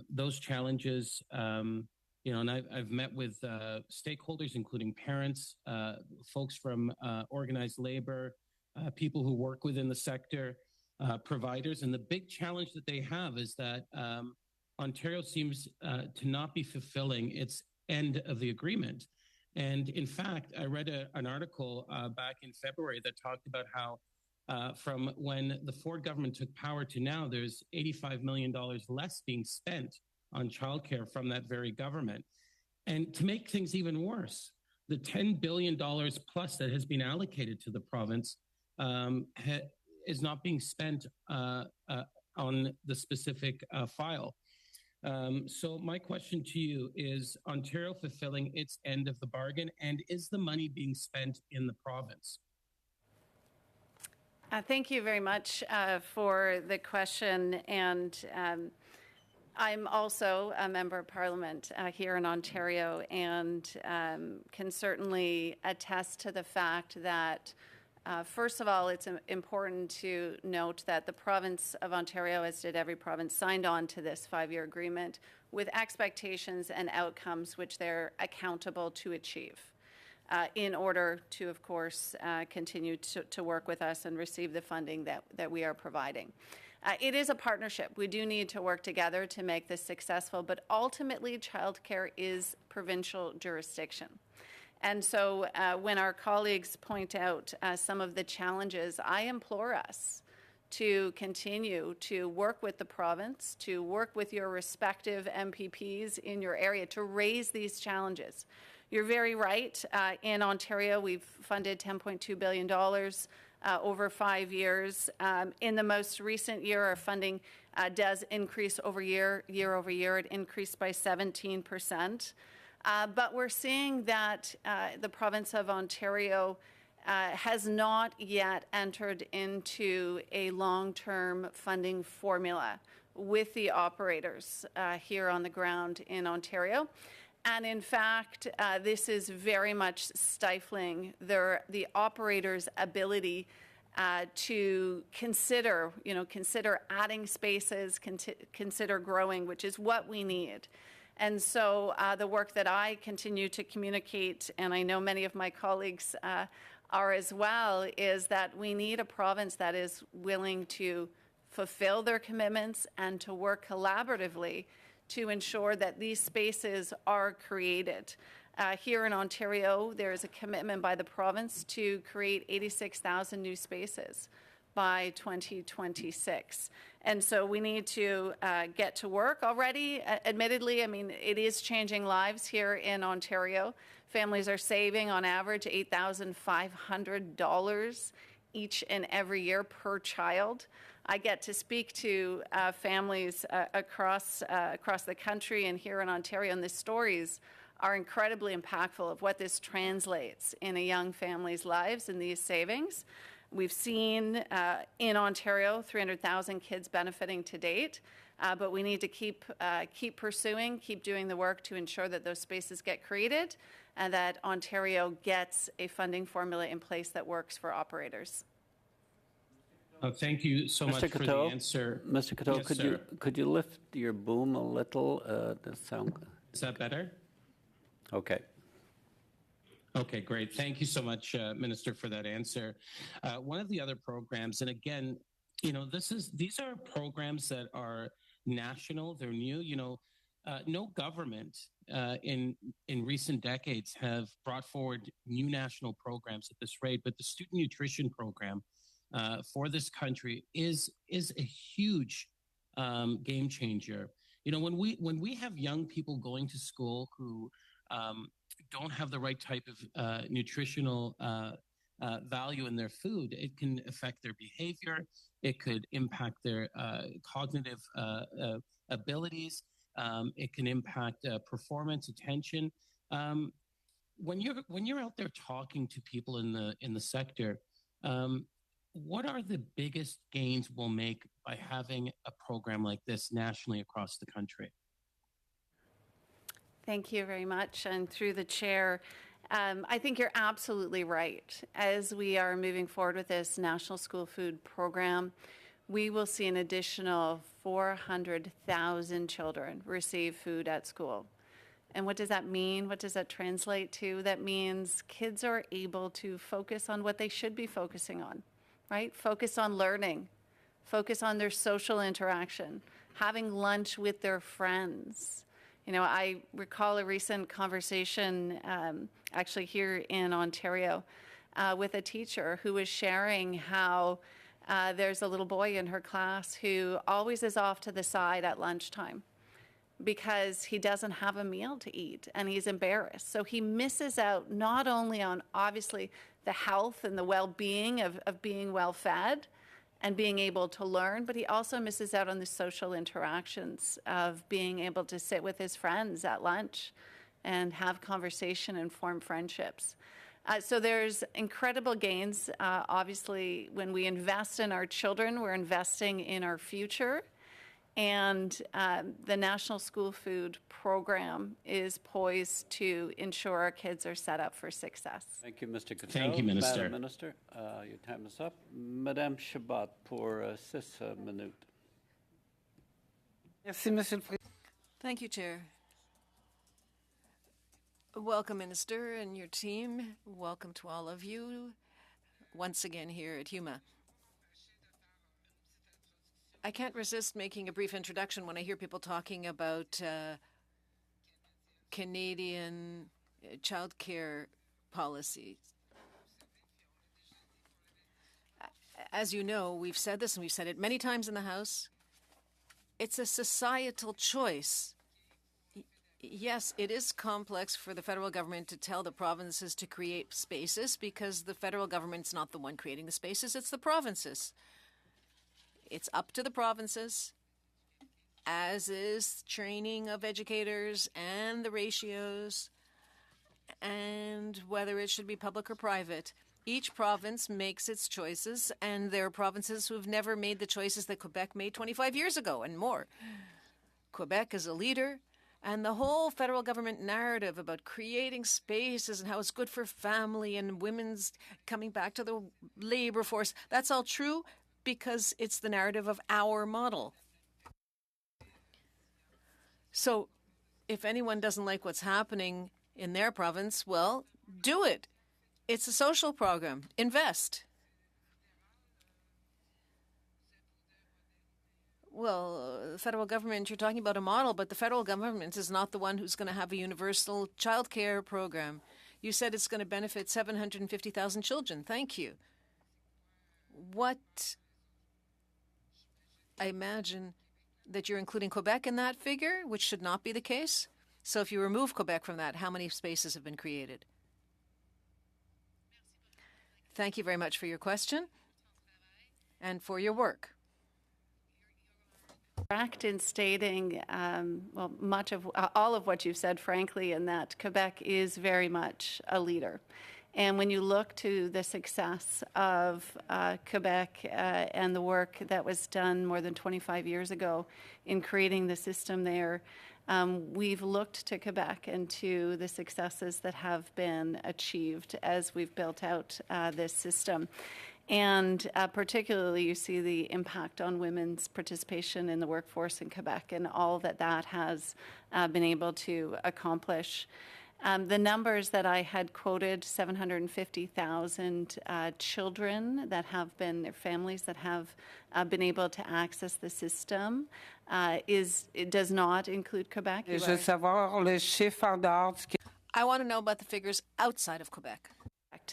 those challenges, you know, and I've met with stakeholders, including parents, folks from organized labor, people who work within the sector, providers. And the big challenge that they have is that Ontario seems to not be fulfilling its end of the agreement. And in fact, I read an article back in February that talked about how from when the Ford government took power to now, there's $85 million less being spent on childcare from that very government. And to make things even worse, the $10 billion plus that has been allocated to the province is not being spent on the specific file. So my question to you is Ontario fulfilling its end of the bargain, and is the money being spent in the province? Thank you very much for the question. And I'm also a member of Parliament here in Ontario, and can certainly attest to the fact that first of all, it's important to note that the province of Ontario, as did every province, signed on to this 5-year agreement with expectations and outcomes which they're accountable to achieve in order to, of course, continue to work with us and receive the funding that we are providing. It is a partnership. We do need to work together to make this successful, but ultimately childcare is provincial jurisdiction. And so when our colleagues point out some of the challenges, I implore us to continue to work with the province, to work with your respective MPPs in your area to raise these challenges. You're very right. In Ontario, we've funded $10.2 billion over 5 years. In the most recent year, our funding does increase year over year. It increased by 17%. But we're seeing that the province of Ontario has not yet entered into a long-term funding formula with the operators here on the ground in Ontario. And in fact, this is very much stifling the operators' ability to consider adding spaces, consider growing, which is what we need. And so the work that I continue to communicate, and I know many of my colleagues are as well, is that we need a province that is willing to fulfill their commitments and to work collaboratively to ensure that these spaces are created. Here in Ontario, there is a commitment by the province to create 86,000 new spaces by 2026. And so we need to get to work already. Admittedly, I mean, it is changing lives here in Ontario. Families are saving on average $8,500 each and every year per child. I get to speak to families across the country and here in Ontario, and the stories are incredibly impactful of what this translates in a young family's lives and these savings. We've seen in Ontario 300,000 kids benefiting to date, but we need to keep pursuing, keep doing the work to ensure that those spaces get created and that Ontario gets a funding formula in place that works for operators. Thank you so much for the answer. Mr. Coteau, Yes, could you lift your boom a little? The sound. Is that better? Okay. Okay, great. Thank you so much, Minister, for that answer. One of the other programs, and again, these are programs that are national. They're new. No government in recent decades have brought forward new national programs at this rate, but the student nutrition program for this country is a huge game changer. When we have young people going to school who don't have the right type of nutritional value in their food, it can affect their behavior. It could impact their cognitive abilities. It can impact performance, attention. When you're out there talking to people in the sector, what are the biggest gains we'll make by having a program like this nationally across the country? Thank you very much. And through the chair, I think you're absolutely right. As we are moving forward with this National School Food Program, we will see an additional 400,000 children receive food at school. And what does that mean? What does that translate to? That means kids are able to focus on what they should be focusing on, right? Focus on learning, focus on their social interaction, having lunch with their friends. You know, I recall a recent conversation actually here in Ontario with a teacher who was sharing how there's a little boy in her class who always is off to the side at lunchtime because he doesn't have a meal to eat and he's embarrassed. So he misses out not only on obviously the health and the well-being of being well-fed and being able to learn, but he also misses out on the social interactions of being able to sit with his friends at lunch and have conversation and form friendships. So there's incredible gains. Obviously, when we invest in our children, we're investing in our future. And the National School Food Program is poised to ensure our kids are set up for success. Thank you, Mr. Coteau. Thank you, Minister. Madam Minister, your time is up. Madame Chabot pour 6 minutes. Merci, Monsieur le Président. Thank you, Chair. Welcome, Minister, and your team. Welcome to all of you once again here at HUMA. I can't resist making a brief introduction when I hear people talking about Canadian child care policies. As you know, we've said this and we've said it many times in the House. It's a societal choice. Yes, it is complex for the federal government to tell the provinces to create spaces because the federal government's not the one creating the spaces, it's the provinces. It's up to the provinces, as is training of educators and the ratios and whether it should be public or private. Each province makes its choices, and there are provinces who have never made the choices that Quebec made 25 years ago and more. Quebec is a leader, and the whole federal government narrative about creating spaces and how it's good for family and women's coming back to the labor force, that's all true because it's the narrative of our model. So if anyone doesn't like what's happening in their province, well, do it. It's a social program. Invest. Well, the federal government, you're talking about a model, but the federal government is not the one who's going to have a universal child care program. You said it's going to benefit 750,000 children. Thank you. What? I imagine that you're including Quebec in that figure, which should not be the case. So if you remove Quebec from that, how many spaces have been created? Thank you very much for your question and for your work. Correct in stating, well, much of all of what you've said, frankly, in that Quebec is very much a leader. And when you look to the success of Quebec and the work that was done more than 25 years ago in creating the system there, we've looked to Quebec and to the successes that have been achieved as we've built out this system. And particularly, you see the impact on women's participation in the workforce in Quebec and all that that has been able to accomplish. The numbers that I had quoted, 750,000 children that have been, their families that have been able to access the system, it does not include Quebec. Je veux savoir le chiffre en dehors. I want to know about the figures outside of Quebec.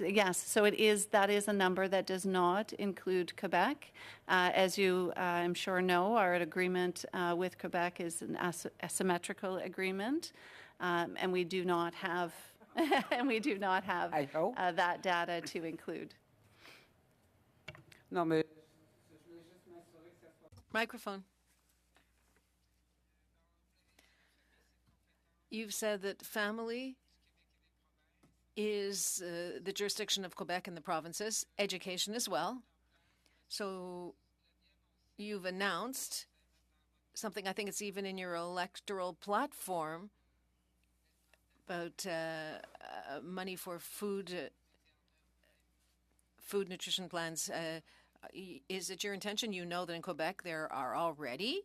Yes, so that is a number that does not include Quebec. As you, I'm sure, know, our agreement with Quebec is an asymmetrical agreement. And we do not have that data to include. No, mais Microphone. You've said that family is the jurisdiction of Quebec and the provinces, education as well. So you've announced something, I think it's even in your electoral platform, about money for food nutrition plans. Is it your intention? You know that in Quebec there are already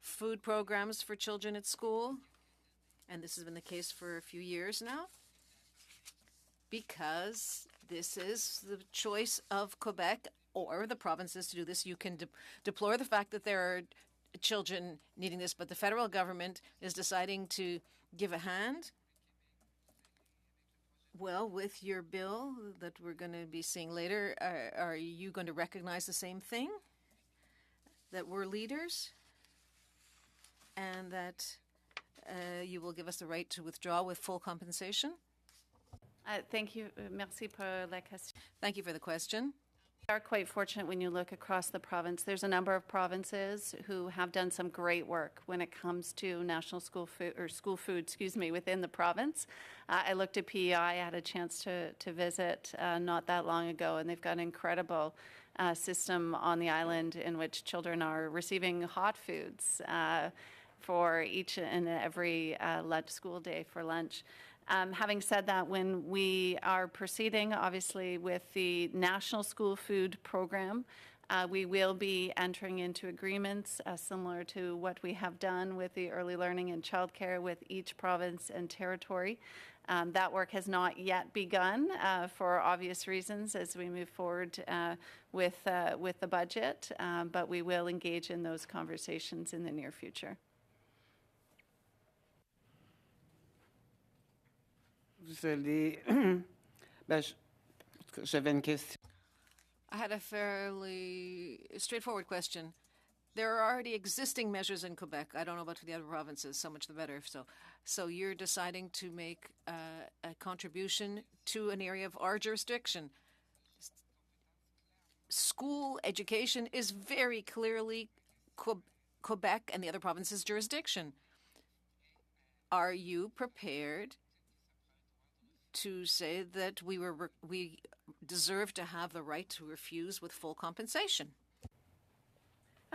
food programs for children at school, and this has been the case for a few years now, because this is the choice of Quebec or the provinces to do this. You can deplore the fact that there are children needing this, but the federal government is deciding to give a hand. Well, with your bill that we're going to be seeing later, are you going to recognize the same thing? That we're leaders? And that you will give us the right to withdraw with full compensation? Thank you. Merci pour la question. Thank you for the question. We are quite fortunate when you look across the province. There's a number of provinces who have done some great work when it comes to national school food, within the province. I looked at PEI. I had a chance to visit not that long ago, and they've got an incredible system on the island in which children are receiving hot foods for each and every school day for lunch. Having said that, when we are proceeding, obviously, with the National School Food Program, we will be entering into agreements similar to what we have done with the early learning and childcare with each province and territory. That work has not yet begun for obvious reasons as we move forward with the budget, but we will engage in those conversations in the near future. J'avais une question. I had a fairly straightforward question. There are already existing measures in Quebec. I don't know about the other provinces, so much the better. So you're deciding to make a contribution to an area of our jurisdiction. School education is very clearly Quebec and the other provinces' jurisdiction. Are you prepared to say that we deserve to have the right to refuse with full compensation?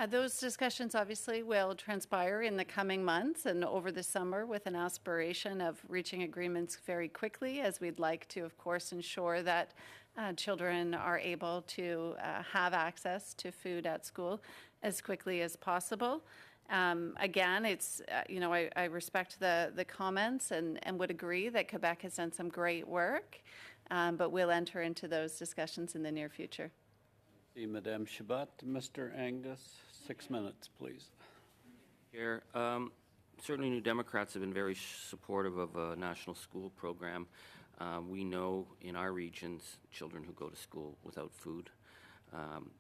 Those discussions obviously will transpire in the coming months and over the summer with an aspiration of reaching agreements very quickly, as we'd like to, of course, ensure that children are able to have access to food at school as quickly as possible. Again, it's, I respect the comments and would agree that Quebec has done some great work, but we'll enter into those discussions in the near future. Madame Chabot. Mr. Angus, 6 minutes, please. Chair, certainly New Democrats have been very supportive of a national school program. We know in our regions children who go to school without food.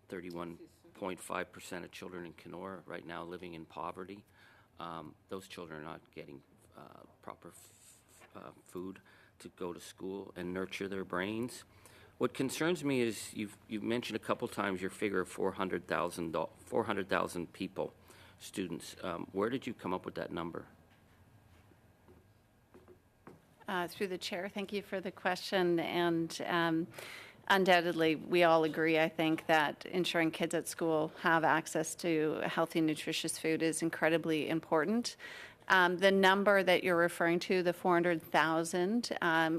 31.5% of children in Kenora right now living in poverty. Those children are not getting proper food to go to school and nurture their brains. What concerns me is you've mentioned a couple times your figure of 400,000 people, students. Where did you come up with that number? Through the chair, thank you for the question. And undoubtedly, we all agree, I think, that ensuring kids at school have access to healthy, nutritious food is incredibly important. The number that you're referring to, the 400,000,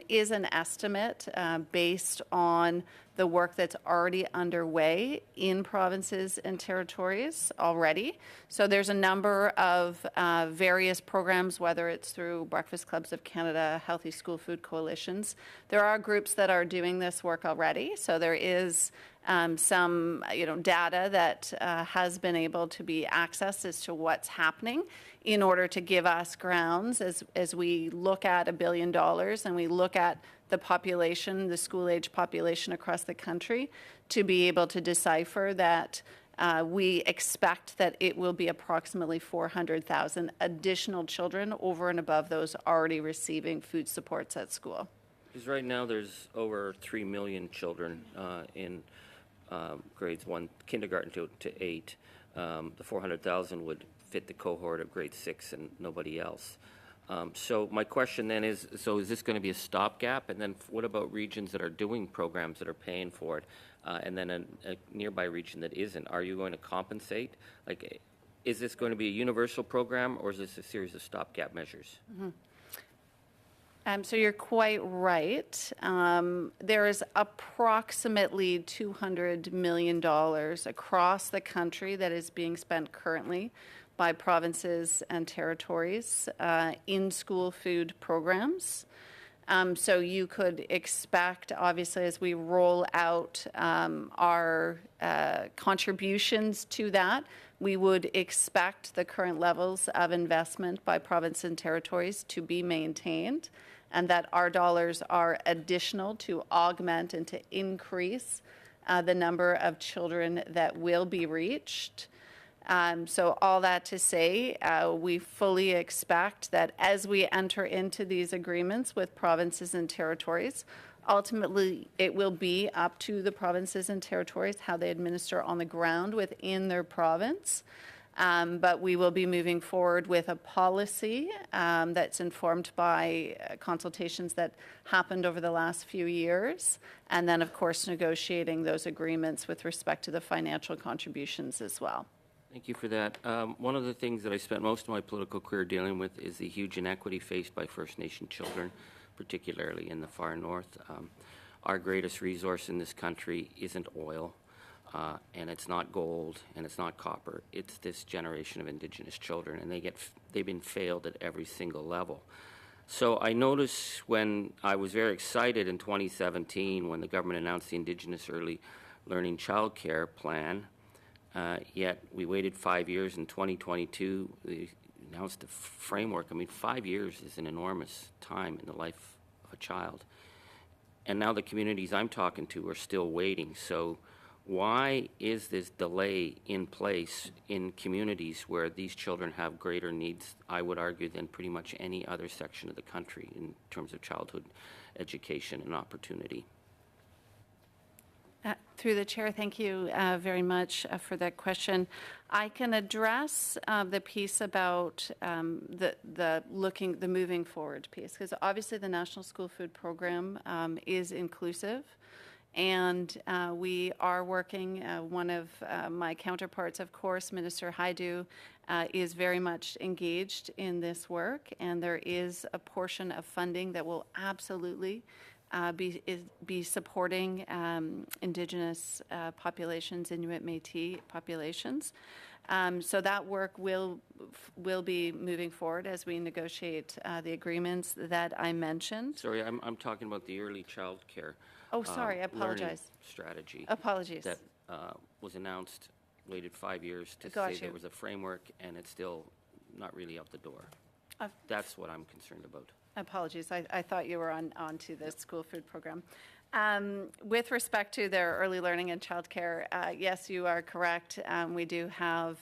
is an estimate based on the work that's already underway in provinces and territories already. So there's a number of various programs, whether it's through Breakfast Clubs of Canada, Healthy School Food Coalitions. There are groups that are doing this work already. So there is some data that has been able to be accessed as to what's happening in order to give us grounds as we look at $1 billion and we look at the population, the school-age population across the country, to be able to decipher that we expect that it will be approximately 400,000 additional children over and above those already receiving food supports at school. Because right now there's over 3 million children in grades 1, kindergarten to 8. The 400,000 would fit the cohort of grade 6 and nobody else. So my question then is, so is this going to be a stopgap? And then what about regions that are doing programs that are paying for it? And then a nearby region that isn't? Are you going to compensate? Like, is this going to be a universal program or is this a series of stopgap measures? Mm-hmm. So you're quite right. There is approximately $200 million across the country that is being spent currently by provinces and territories in school food programs. So you could expect, obviously, as we roll out our contributions to that, we would expect the current levels of investment by province and territories to be maintained, and that our dollars are additional to augment and to increase the number of children that will be reached. So all that to say, we fully expect that as we enter into these agreements with provinces and territories, ultimately it will be up to the provinces and territories how they administer on the ground within their province. But we will be moving forward with a policy that's informed by consultations that happened over the last few years, and then, of course, negotiating those agreements with respect to the financial contributions as well. Thank you for that. One of the things that I spent most of my political career dealing with is the huge inequity faced by First Nation children, particularly in the far north. Our greatest resource in this country isn't oil, and it's not gold, and it's not copper. It's this generation of Indigenous children, and they've been failed at every single level. So I noticed when I was very excited in 2017 when the government announced the Indigenous Early Learning Child Care Plan. Yet we waited 5 years. In 2022, they announced the framework. I mean, 5 years is an enormous time in the life of a child. And now the communities I'm talking to are still waiting. So why is this delay in place in communities where these children have greater needs, I would argue, than pretty much any other section of the country in terms of childhood education and opportunity? Through the chair, thank you very much for that question. I can address the piece about the moving forward piece, because obviously the National School Food Program is inclusive, and we are working. One of my counterparts, of course, Minister Hajdu, is very much engaged in this work, and there is a portion of funding that will absolutely be supporting Indigenous populations, Inuit Métis populations. So that work will be moving forward as we negotiate the agreements that I mentioned. Sorry, I'm talking about the early child care. Oh, sorry, I apologize. Strategy. Apologies. That was announced, waited 5 years to Got say you. there was a framework, and it's still not really out the door. That's what I'm concerned about. Apologies, I thought you were on to the school food program. With respect to their early learning and childcare, yes, you are correct. We do have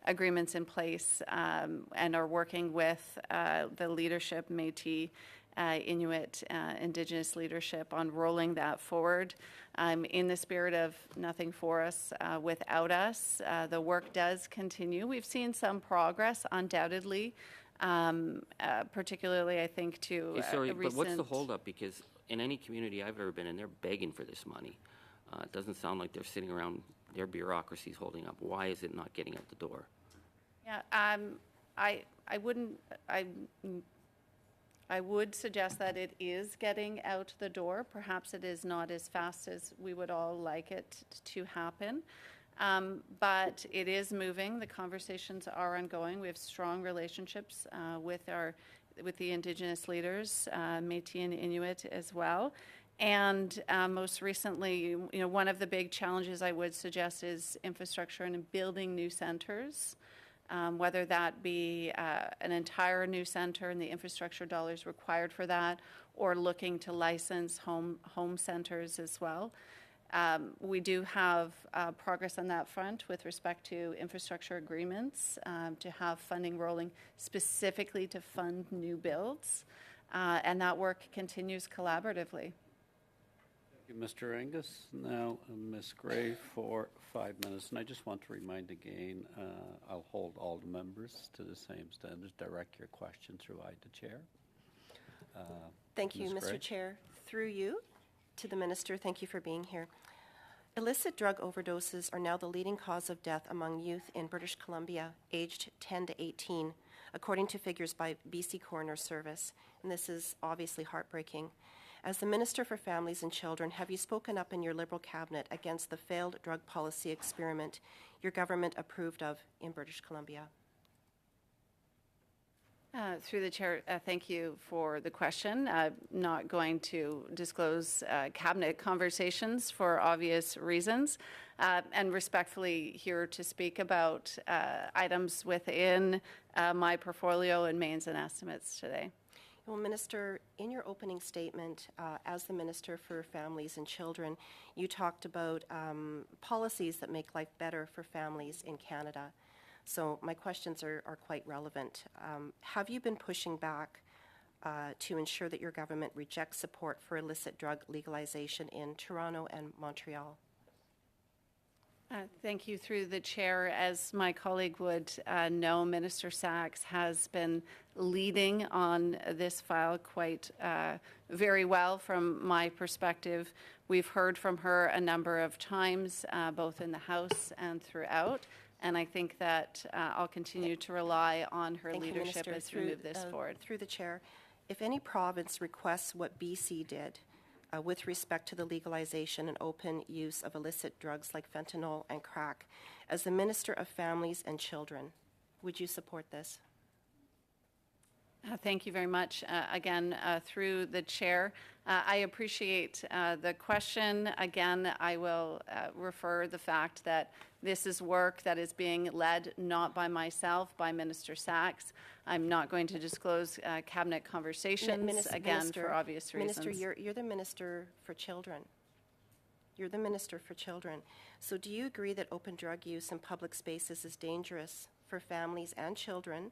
agreements in place and are working with the leadership, Métis, Inuit, Indigenous leadership on rolling that forward. In the spirit of nothing for us without us, the work does continue. We've seen some progress, undoubtedly. Particularly, I think, to Sorry, a recent... but what's the holdup? Because in any community I've ever been in, they're begging for this money. It doesn't sound like they're sitting around their bureaucracies holding up. Why is it not getting out the door? Yeah, I would suggest that it is getting out the door. Perhaps it is not as fast as we would all like it to happen. But it is moving. The conversations are ongoing. We have strong relationships with the Indigenous leaders, Métis and Inuit as well. And most recently, one of the big challenges I would suggest is infrastructure and building new centers, whether that be an entire new center and the infrastructure dollars required for that, or looking to license home centers as well. We do have progress on that front with respect to infrastructure agreements, to have funding rolling specifically to fund new builds, and that work continues collaboratively. Thank you, Mr. Angus. Now, Ms. Gray for 5 minutes. And I just want to remind again, I'll hold all the members to the same standards. Direct your question through the chair. Thank you, Ms. Gray. Mr. Chair. Through you to the Minister, thank you for being here. Illicit drug overdoses are now the leading cause of death among youth in British Columbia aged 10 to 18, according to figures by BC Coroner Service. And this is obviously heartbreaking. As the Minister for Families and Children, have you spoken up in your Liberal cabinet against the failed drug policy experiment your government approved of in British Columbia? Through the chair, thank you for the question. Not going to disclose cabinet conversations for obvious reasons, and respectfully here to speak about items within my portfolio and mains and estimates today. Well, Minister, in your opening statement, as the Minister for Families and Children, you talked about policies that make life better for families in Canada. So my questions are quite relevant. Have you been pushing back to ensure that your government rejects support for illicit drug legalization in Toronto and Montreal? Thank you. Through the chair, as my colleague would know, Minister Sachs has been leading on this file quite very well from my perspective. We've heard from her a number of times, both in the House and throughout. And I think that I'll continue to rely on her leadership as we move this forward. Through the chair, if any province requests what BC did with respect to the legalization and open use of illicit drugs like fentanyl and crack, as the Minister of Families and Children, would you support this? Thank you very much. Again, through the chair, I appreciate the question. Again, I will refer the fact that this is work that is being led not by myself, by Minister Sachs. I'm not going to disclose cabinet conversations, for obvious reasons. Minister, you're the Minister for Children. You're the Minister for Children. So do you agree that open drug use in public spaces is dangerous for families and children,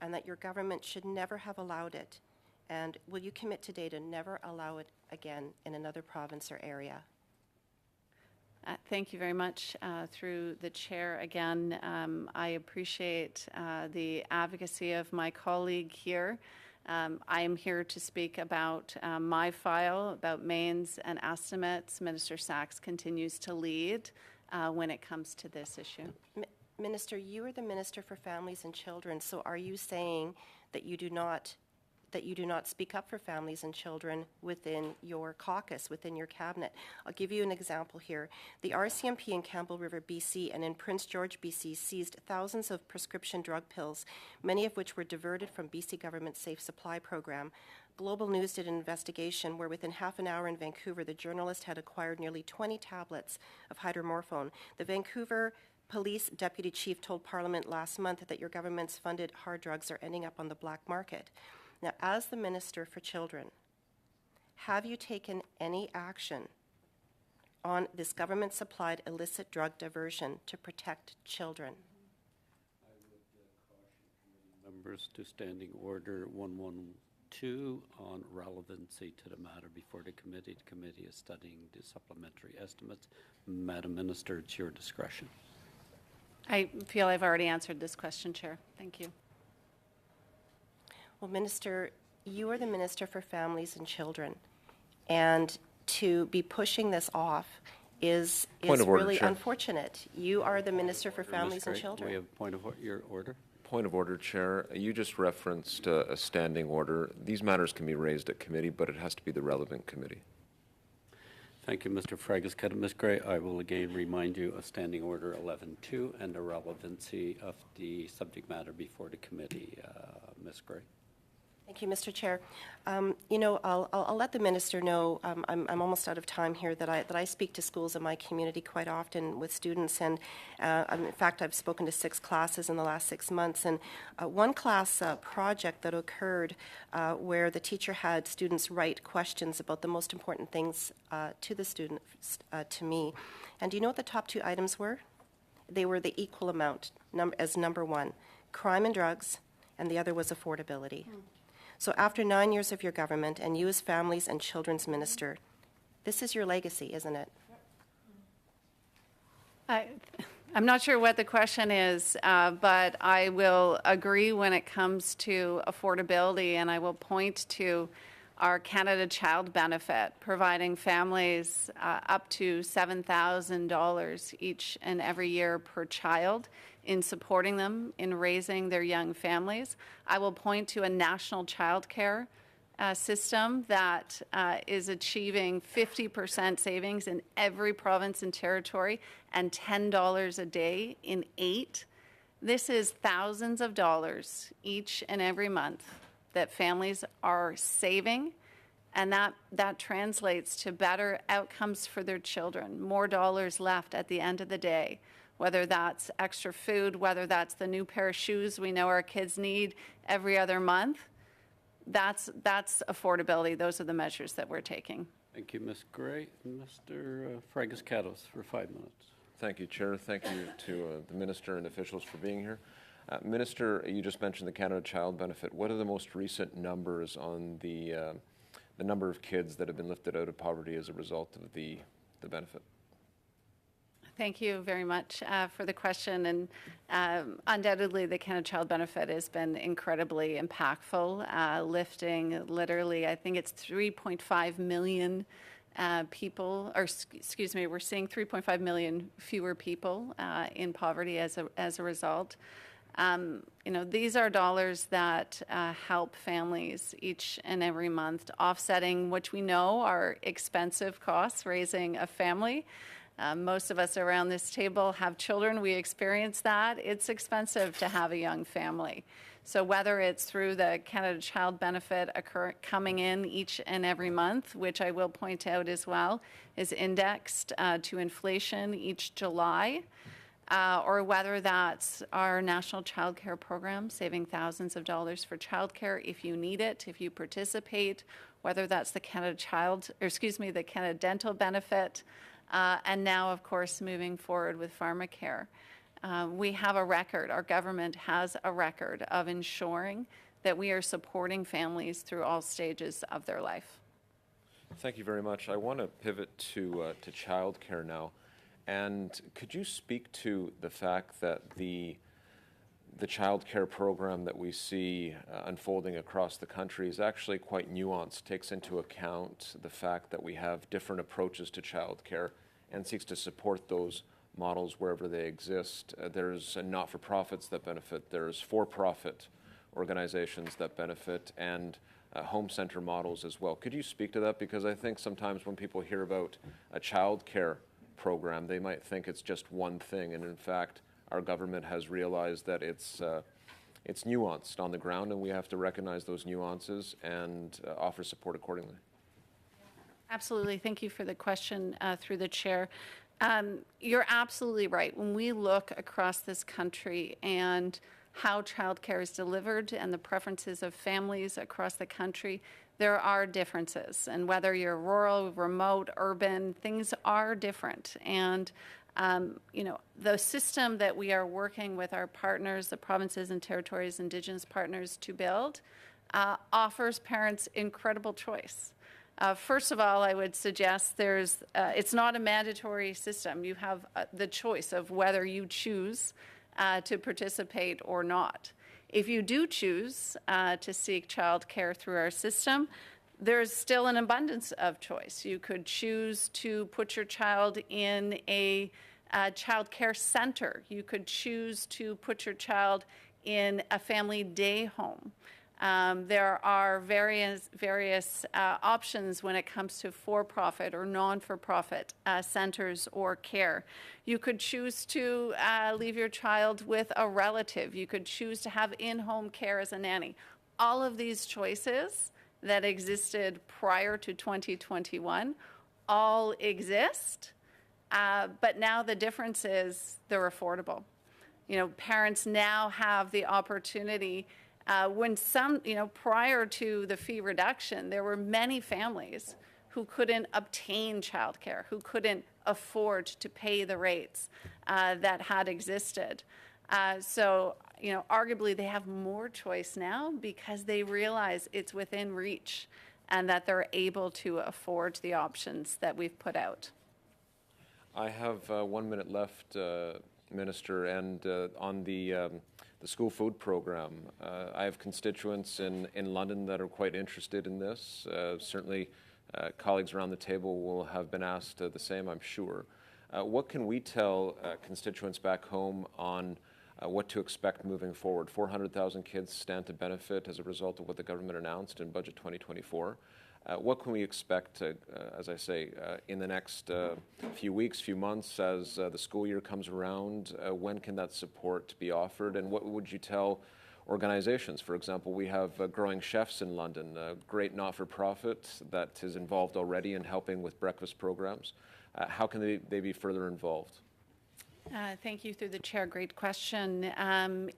and that your government should never have allowed it? And will you commit today to never allow it again in another province or area? Thank you very much. Through the chair, again, I appreciate the advocacy of my colleague here. I am here to speak about my file, about mains and estimates. Minister Sachs continues to lead when it comes to this issue. Minister, you are the Minister for Families and Children, so are you saying that you do not speak up for families and children within your caucus, within your cabinet? I'll give you an example here. The RCMP in Campbell River, BC, and in Prince George, BC, seized thousands of prescription drug pills, many of which were diverted from BC government's Safe Supply program. Global News did an investigation where within half an hour in Vancouver, the journalist had acquired nearly 20 tablets of hydromorphone. The Vancouver Police Deputy Chief told Parliament last month that your government's funded hard drugs are ending up on the black market. Now, as the Minister for Children, have you taken any action on this government-supplied illicit drug diversion to protect children? I would caution members to Standing Order 112 on relevancy to the matter before the committee. The committee is studying the supplementary estimates. Madam Minister, it's your discretion. I feel I've already answered this question, Chair. Thank you. Well, Minister, you are the Minister for Families and Children, and to be pushing this off is really unfortunate. You are the Minister for Families and Children. We have point of your order. Point of order, Chair. You just referenced a standing order. These matters can be raised at committee, but it has to be the relevant committee. Thank you, Mr. Fragus. Ms. Gray, I will again remind you of Standing Order 11.2 and the relevancy of the subject matter before the committee. Ms. Gray. Thank you, Mr. Chair. I'll let the minister know. I'm almost out of time here. That I speak to schools in my community quite often with students, and in fact, I've spoken to 6 classes in the last 6 months. And one class project that occurred where the teacher had students write questions about the most important things to the students to me. And do you know what the top 2 items were? They were the equal amount as number 1, crime and drugs, and the other was affordability. So after 9 years of your government and you as Families and Children's Minister, this is your legacy, isn't it? I'm not sure what the question is, but I will agree when it comes to affordability, and I will point to our Canada Child Benefit, providing families up to $7,000 each and every year per child in supporting them in raising their young families. I will point to a national child care system that is achieving 50% savings in every province and territory and $10 a day in 8 This is thousands of dollars each and every month that families are saving, and that translates to better outcomes for their children, more dollars left at the end of the day, whether that's extra food, whether that's the new pair of shoes we know our kids need every other month. That's affordability. Those are the measures that we're taking. Thank you, Ms. Gray. Mr. Fragos-Catos for 5 minutes. Thank you, Chair. Thank you to the Minister and officials for being here. Minister, you just mentioned the Canada Child Benefit. What are the most recent numbers on the number of kids that have been lifted out of poverty as a result of the benefit? Thank you very much for the question. And undoubtedly, the Canada Child Benefit has been incredibly impactful, lifting literally, I think it's 3.5 million people, or excuse me, we're seeing 3.5 million fewer people in poverty as a result. These are dollars that help families each and every month, offsetting which we know are expensive costs raising a family. Most of us around this table have children. We experience that. It's expensive to have a young family. So whether it's through the Canada Child Benefit coming in each and every month, which I will point out as well, is indexed to inflation each July, or whether that's our national child care program, saving thousands of dollars for child care if you need it, if you participate, whether that's the the Canada Dental Benefit, and now, of course, moving forward with pharmacare. We have a record, our government has a record of ensuring that we are supporting families through all stages of their life. Thank you very much. I want to pivot to childcare now. And could you speak to the fact that the child care program that we see unfolding across the country is actually quite nuanced, takes into account the fact that we have different approaches to child care and seeks to support those models wherever they exist. There's not-for-profits that benefit, there's for-profit organizations that benefit, and home center models as well. Could you speak to that? Because I think sometimes when people hear about a child care program, they might think it's just one thing, and in fact, our government has realized that it's nuanced on the ground, and we have to recognize those nuances and offer support accordingly. Absolutely. Thank you for the question through the chair. You're absolutely right. When we look across this country and how childcare is delivered and the preferences of families across the country, there are differences. And whether you're rural, remote, urban, things are different. And the system that we are working with our partners, the provinces and territories, Indigenous partners, to build offers parents incredible choice. First of all, I would suggest it's not a mandatory system. You have the choice of whether you choose to participate or not. If you do choose to seek child care through our system, there's still an abundance of choice. You could choose to put your child in a child care center. You could choose to put your child in a family day home. There are various options when it comes to for-profit or non-for-profit centers or care. You could choose to leave your child with a relative. You could choose to have in-home care as a nanny. All of these choices that existed prior to 2021 all exist, but now the difference is they're affordable. Parents now have the opportunity. When prior to the fee reduction, there were many families who couldn't obtain childcare, who couldn't afford to pay the rates that had existed. So, arguably they have more choice now because they realize it's within reach and that they're able to afford the options that we've put out. I have 1 minute left, Minister, and on the school food program. I have constituents in London that are quite interested in this. Certainly, colleagues around the table will have been asked the same, I'm sure. What can we tell constituents back home on what to expect moving forward? 400,000 kids stand to benefit as a result of what the government announced in Budget 2024. What can we expect, as I say, in the next few weeks, few months, as the school year comes around? When can that support be offered? And what would you tell organizations? For example, we have Growing Chefs in London, a great not-for-profit that is involved already in helping with breakfast programs. How can they be further involved? Thank you through the chair. Great question.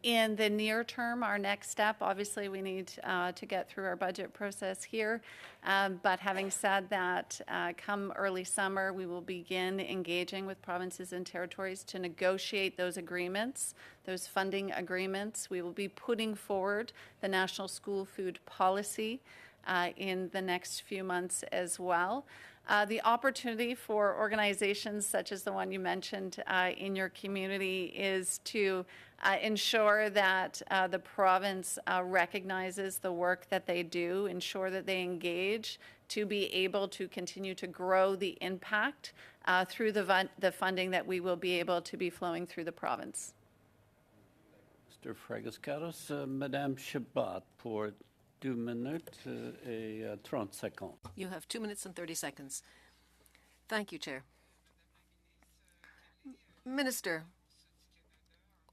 In the near term, our next step, obviously, we need to get through our budget process here. But having said that, come early summer, we will begin engaging with provinces and territories to negotiate those agreements, those funding agreements. We will be putting forward the National School Food Policy in the next few months as well. The opportunity for organizations such as the one you mentioned in your community is to ensure that the province recognizes the work that they do, ensure that they engage to be able to continue to grow the impact through the funding that we will be able to be flowing through the province. Mr. Fragascaros, Madame Chabot pour 2 minutes et 30 secondes. You have 2 minutes and 30 seconds. Thank you, Chair. Minister,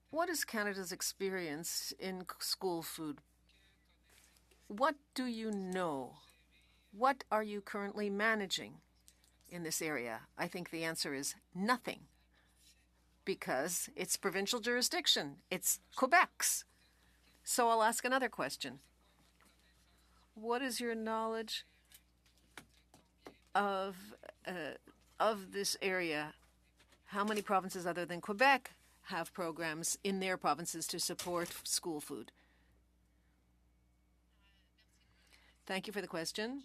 what is Canada's experience in school food? What do you know? What are you currently managing in this area? I think the answer is nothing, because it's provincial jurisdiction. It's Quebec's. So I'll ask another question. What is your knowledge of this area? How many provinces other than Quebec have programs in their provinces to support school food? Thank you for the question.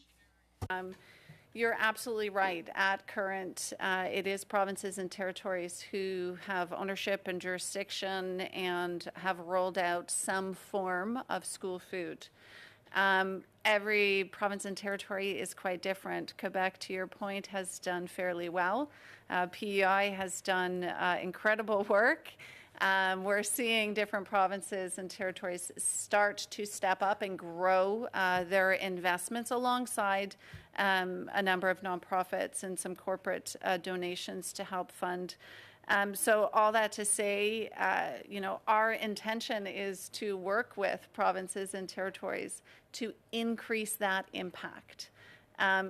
You're absolutely right. At current, it is provinces and territories who have ownership and jurisdiction and have rolled out some form of school food. Every province and territory is quite different. Quebec, to your point, has done fairly well. PEI has done incredible work. We're seeing different provinces and territories start to step up and grow their investments alongside a number of nonprofits and some corporate donations to help fund. So all that to say, our intention is to work with provinces and territories to increase that impact.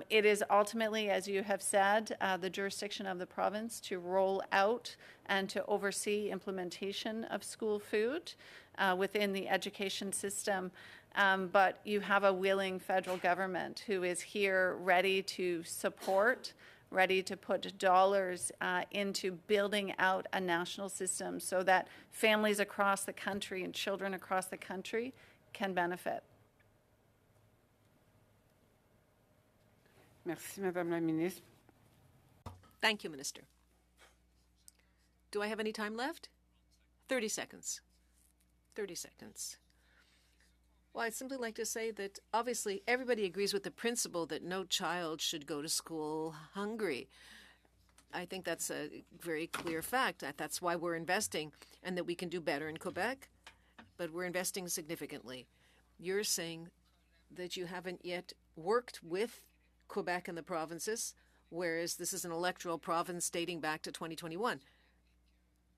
It is ultimately, as you have said, the jurisdiction of the province to roll out and to oversee implementation of school food within the education system. But you have a willing federal government who is here ready to support, ready to put dollars into building out a national system so that families across the country and children across the country can benefit. Merci, Madame la Ministre. Thank you, Minister. Do I have any time left? 30 seconds. 30 seconds. Well, I'd simply like to say that obviously everybody agrees with the principle that no child should go to school hungry. I think that's a very clear fact. That's why we're investing, and that we can do better in Quebec, but we're investing significantly. You're saying that you haven't yet worked with Quebec and the provinces, whereas this is an electoral province dating back to 2021.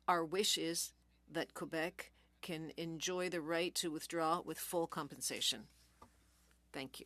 Our wish is that Quebec can enjoy the right to withdraw with full compensation. Thank you.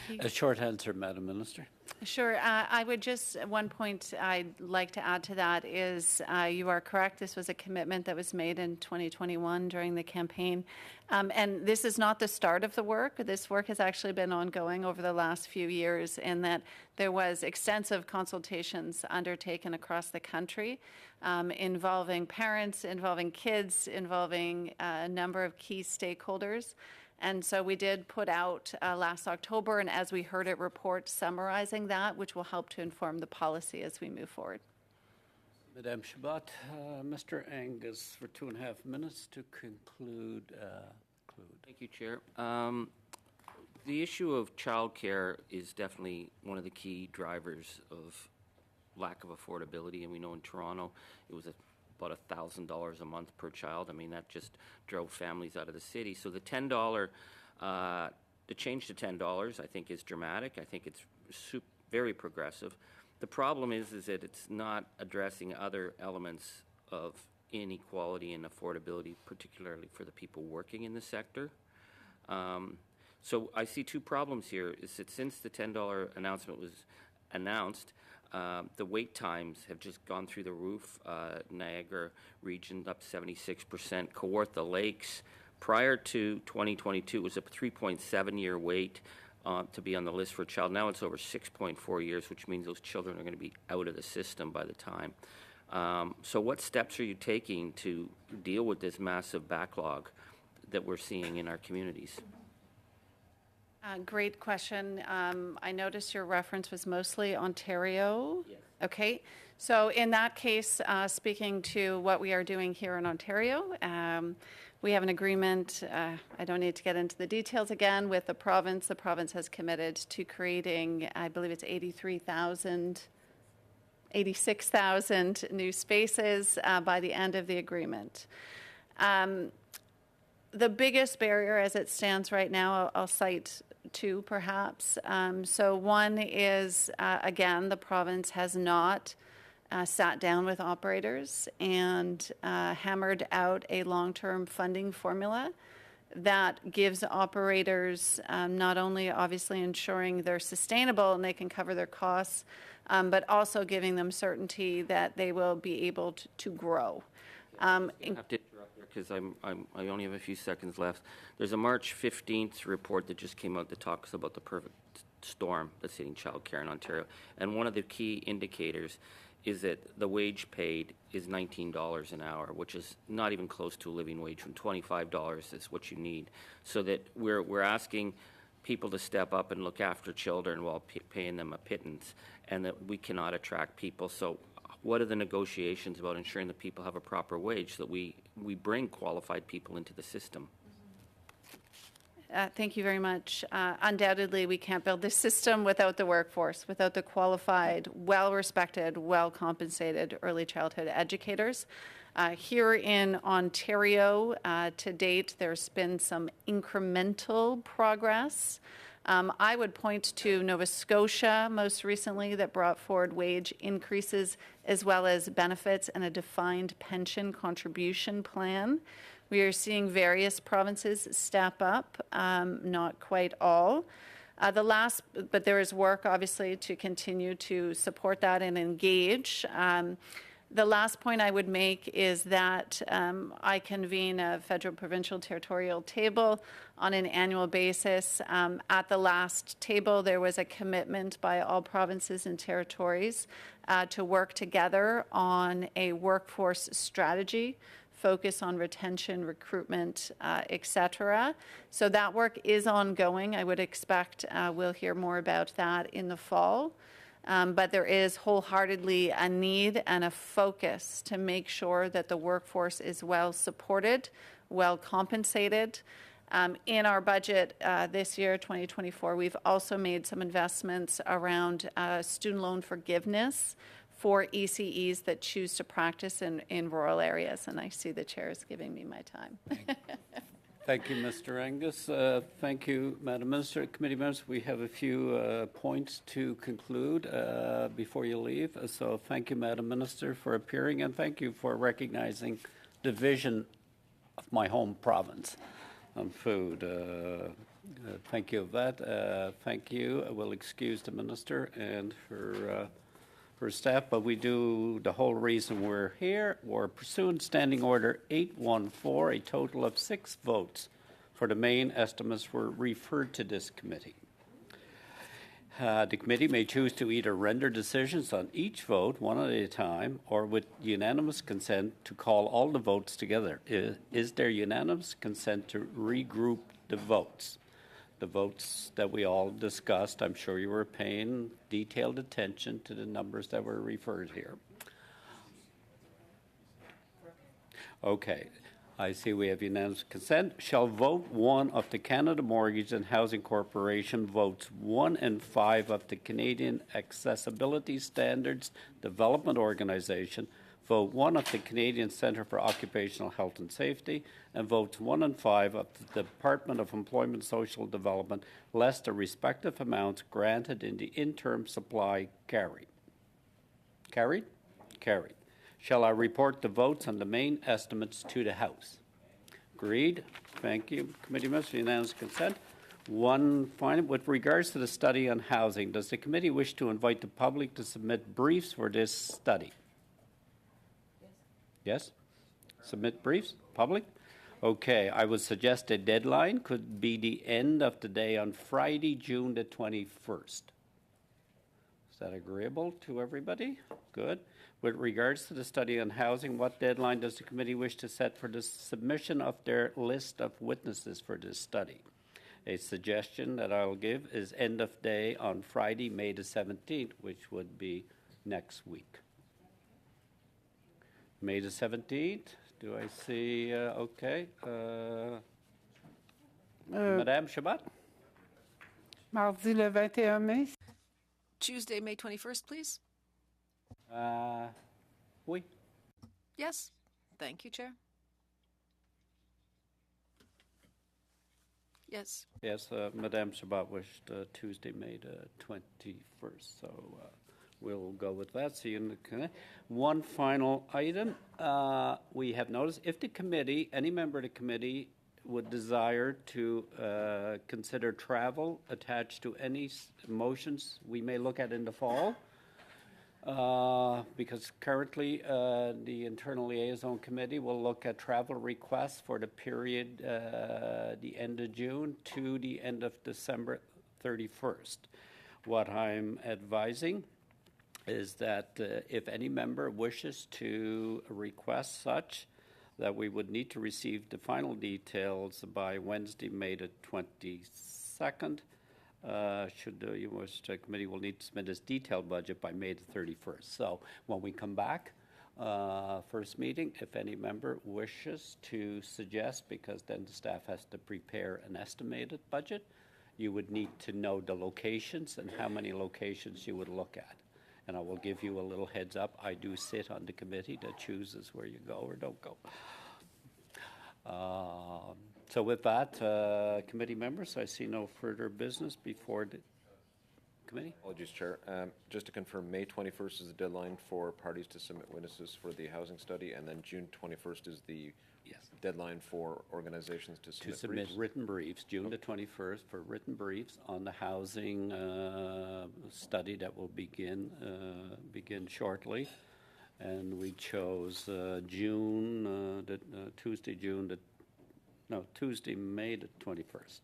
Thank you. A short answer, Madam Minister. Sure. I would just, one point I'd like to add to that is you are correct. This was a commitment that was made in 2021 during the campaign. And this is not the start of the work. This work has actually been ongoing over the last few years, in that there was extensive consultations undertaken across the country involving parents, involving kids, involving a number of key stakeholders. And so we did put out last October, and as we heard it, report summarizing that, which will help to inform the policy as we move forward. Madame Chabot, Mr. Angus for 2.5 minutes to conclude. Thank you, Chair. The issue of childcare is definitely one of the key drivers of lack of affordability, and we know in Toronto it was a about $1,000 a month per child. I mean, that just drove families out of the city. So the $10, the change to $10, I think is dramatic. I think it's very progressive. The problem is that it's not addressing other elements of inequality and affordability, particularly for the people working in the sector. So I see two problems here. Is that since the $10 announcement was announced, the wait times have just gone through the roof. Niagara region up 76%. Kawartha Lakes, prior to 2022, was a 3.7-year wait to be on the list for a child. Now it's over 6.4 years, which means those children are going to be out of the system by the time. So what steps are you taking to deal with this massive backlog that we're seeing in our communities? Great question. I noticed your reference was mostly Ontario. Yes. Okay. So in that case, speaking to what we are doing here in Ontario, we have an agreement, I don't need to get into the details again, with the province. The province has committed to creating, I believe it's 86,000 new spaces by the end of the agreement. The biggest barrier as it stands right now, I'll cite two perhaps. So one is, again, the province has not sat down with operators and hammered out a long-term funding formula that gives operators not only obviously ensuring they're sustainable and they can cover their costs, but also giving them certainty that they will be able to grow. I have to interrupt there because I only have a few seconds left. There's a March 15th report that just came out that talks about the perfect storm that's hitting childcare in Ontario. And one of the key indicators is that the wage paid is $19 an hour, which is not even close to a living wage. When $25 is what you need. So that we're asking people to step up and look after children while paying them a pittance, and that we cannot attract people. So what are the negotiations about ensuring that people have a proper wage, so that we bring qualified people into the system? Thank you very much. Undoubtedly, we can't build this system without the workforce, without the qualified, well-respected, well-compensated early childhood educators. Here in Ontario, to date, there's been some incremental progress. I would point to Nova Scotia most recently that brought forward wage increases as well as benefits and a defined pension contribution plan. We are seeing various provinces step up, not quite all. But there is work, obviously, to continue to support that and engage. The last point I would make is that I convene a federal, provincial, territorial table on an annual basis. At the last table, there was a commitment by all provinces and territories to work together on a workforce strategy, focus on retention, recruitment, et cetera. So that work is ongoing. I would expect we'll hear more about that in the fall. But there is wholeheartedly a need and a focus to make sure that the workforce is well supported, well compensated. In our budget this year, 2024, we've also made some investments around student loan forgiveness for ECEs that choose to practice in rural areas. And I see the chair is giving me my time. Thank you, Mr. Angus. Thank you, Madam Minister. Committee members, we have a few points to conclude before you leave. So thank you, Madam Minister, for appearing, and thank you for recognizing the vision of my home province on food. Thank you of that. Thank you. I will excuse the Minister and her staff, but we do the whole reason we're here. We're pursuant Standing Order 814. A total of 6 votes for the main estimates were referred to this committee. The committee may choose to either render decisions on each vote one at a time, or with unanimous consent to call all the votes together. Is there unanimous consent to regroup the votes? The votes that we all discussed, I'm sure you were paying detailed attention to the numbers that were referred here. Okay, I see we have unanimous consent. Shall vote 1 of the Canada Mortgage and Housing Corporation, votes 1 and 5 of the Canadian Accessibility Standards Development Organization, vote 1 of the Canadian Centre for Occupational Health and Safety, and votes 1 and 5 of the Department of Employment and Social Development, less the respective amounts granted in the interim supply carried. Carried? Carried. Shall I report the votes on the main estimates to the House? Agreed. Thank you. Committee members, unanimous consent. One final, with regards to the study on housing, does the committee wish to invite the public to submit briefs for this study? Yes? Submit briefs? Public? Okay, I would suggest a deadline could be the end of the day on Friday, June the 21st. Is that agreeable to everybody? Good. With regards to the study on housing, what deadline does the committee wish to set for the submission of their list of witnesses for this study? A suggestion that I'll give is end of day on Friday, May the 17th, which would be next week. May the 17th. Do I see? Okay. Madame Chabot? Mardi le 21 mai. Tuesday, May 21st, please. Oui. Yes. Thank you, Chair. Yes. Yes, Madame Chabot wished Tuesday, May the 21st, so we'll go with that. See you in the one final item. We have noticed if the committee, any member of the committee, would desire to consider travel attached to any motions we may look at in the fall. Because currently the Internal Liaison Committee will look at travel requests for the period the end of June to the end of December 31st. What I'm advising is that if any member wishes to request such, that we would need to receive the final details by Wednesday, May the 22nd. Should the U.S. Committee will need to submit its detailed budget by May the 31st. So when we come back, first meeting, if any member wishes to suggest, because then the staff has to prepare an estimated budget, you would need to know the locations and how many locations you would look at. And I will give you a little heads up. I do sit on the committee that chooses where you go or don't go. So with that, committee members, I see no further business before the committee. Apologies, Chair. Just to confirm, May 21st is the deadline for parties to submit witnesses for the housing study, and then June 21st is the deadline for organizations to submit briefs? Written briefs, June the 21st for written briefs on the housing study that will begin shortly. And we chose Tuesday, May the 21st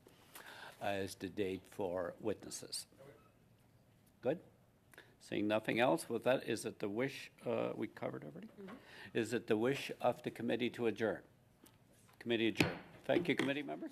as the date for witnesses. Good? Seeing nothing else, with that, is it the wish, we covered already? Mm-hmm. Is it the wish of the committee to adjourn? Committee adjourned. Thank you, committee members.